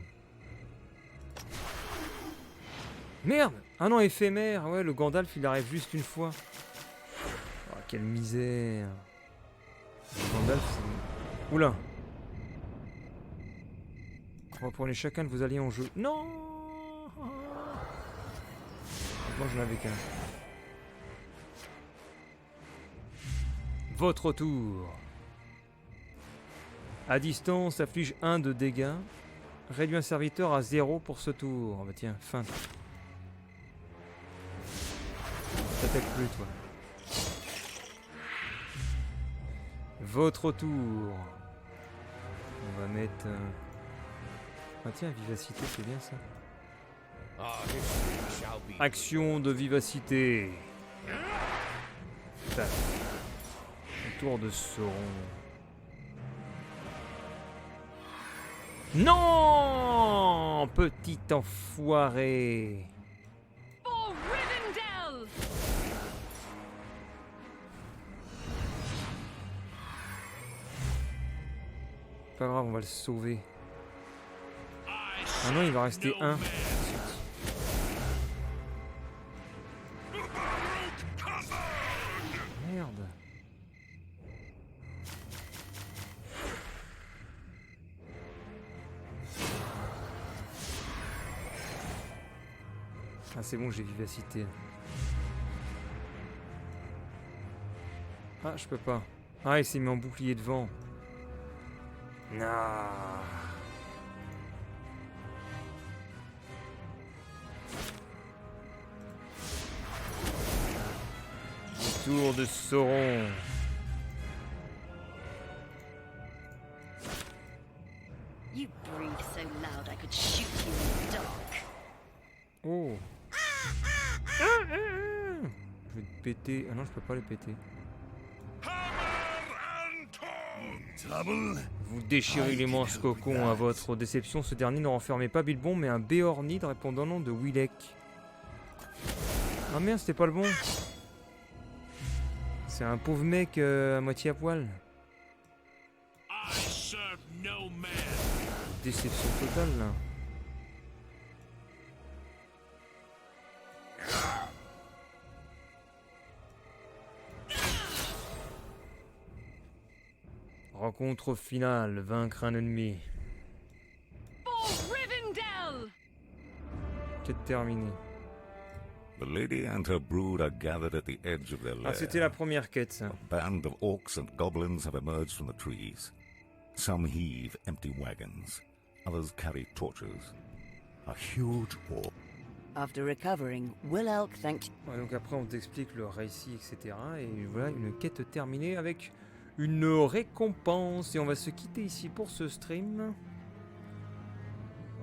Merde! Ah non, éphémère. Ouais, le Gandalf, il arrive juste une fois. Oh, quelle misère. Le Gandalf, c'est... Oula. Reprenez chacun de vos alliés en jeu. Non! Moi, je n'avais qu'un. Votre tour. À distance, afflige 1 de dégâts. Réduit un serviteur à 0 pour ce tour. Bah tiens, fin. T'attaques plus, toi. Votre tour. On va mettre... Ah tiens, vivacité, c'est bien ça. Action de vivacité. Tac. Tour de Sauron. Non! Petit enfoiré. Pas grave, on va le sauver. Ah non, il va rester un. Merde. Ah c'est bon, j'ai vivacité. Ah, je peux pas. Ah, il s'est mis en bouclier devant. Non. Tour de Sauron. You breathe so loud I could shoot you in the dark. Oh. Je vais te péter. Ah non, je peux pas les péter. Vous déchirez l'immense cocon. À votre déception, ce dernier ne renfermait pas Bilbon, mais un béornide répondant au nom de Willek. Ah merde, c'était pas le bon. C'est un pauvre mec à moitié à poil. Déception totale là. Rencontre finale, vaincre un ennemi. C'est terminé. The lady and her brood are gathered at the edge of their lair. Ah, c'était la première quête, ça. A band of orcs and goblins have emerged from the trees. Some heave empty wagons. Others carry torches. A huge orc. After recovering, Will Elk thanked... Ouais, donc après, on t'explique le récit, etc. Et voilà, une quête terminée avec une récompense. Et on va se quitter ici pour ce stream.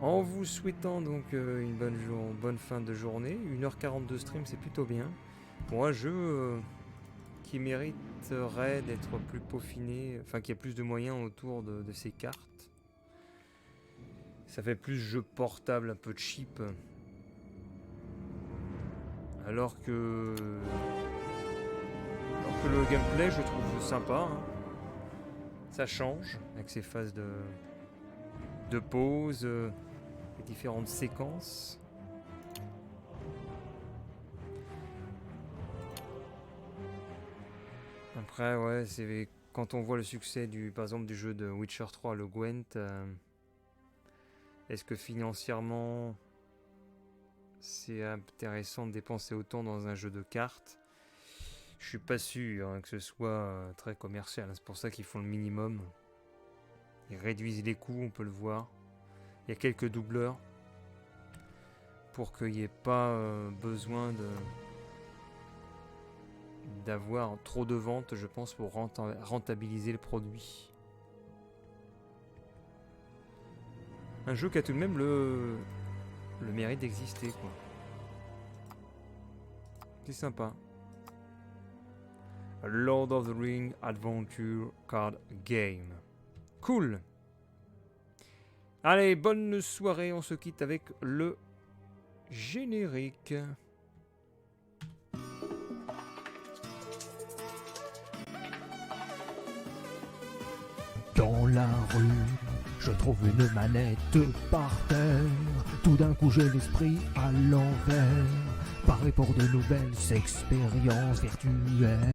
En vous souhaitant donc une bonne fin de journée. 1h40 de stream, c'est plutôt bien. Pour un jeu qui mériterait d'être plus peaufiné, enfin qui a plus de moyens autour de ses cartes. Ça fait plus jeu portable, un peu cheap. Alors que le gameplay, je trouve sympa. Hein. Ça change avec ses phases de pause. Les différentes séquences. Après, ouais, c'est quand on voit le succès par exemple du jeu de Witcher 3, le Gwent, est-ce que financièrement c'est intéressant de dépenser autant dans un jeu de cartes? Je suis pas sûr que ce soit très commercial. C'est pour ça qu'ils font le minimum. Ils réduisent les coûts, on peut le voir. Il y a quelques doubleurs pour qu'il n'y ait pas besoin d'avoir trop de ventes, je pense, pour rentabiliser le produit. Un jeu qui a tout de même le mérite d'exister, quoi. C'est sympa. Lord of the Ring Adventure Card Game. Cool. Allez, bonne soirée, on se quitte avec le générique. Dans la rue, je trouve une manette par terre. Tout d'un coup j'ai l'esprit à l'envers. Paré pour de nouvelles expériences virtuelles.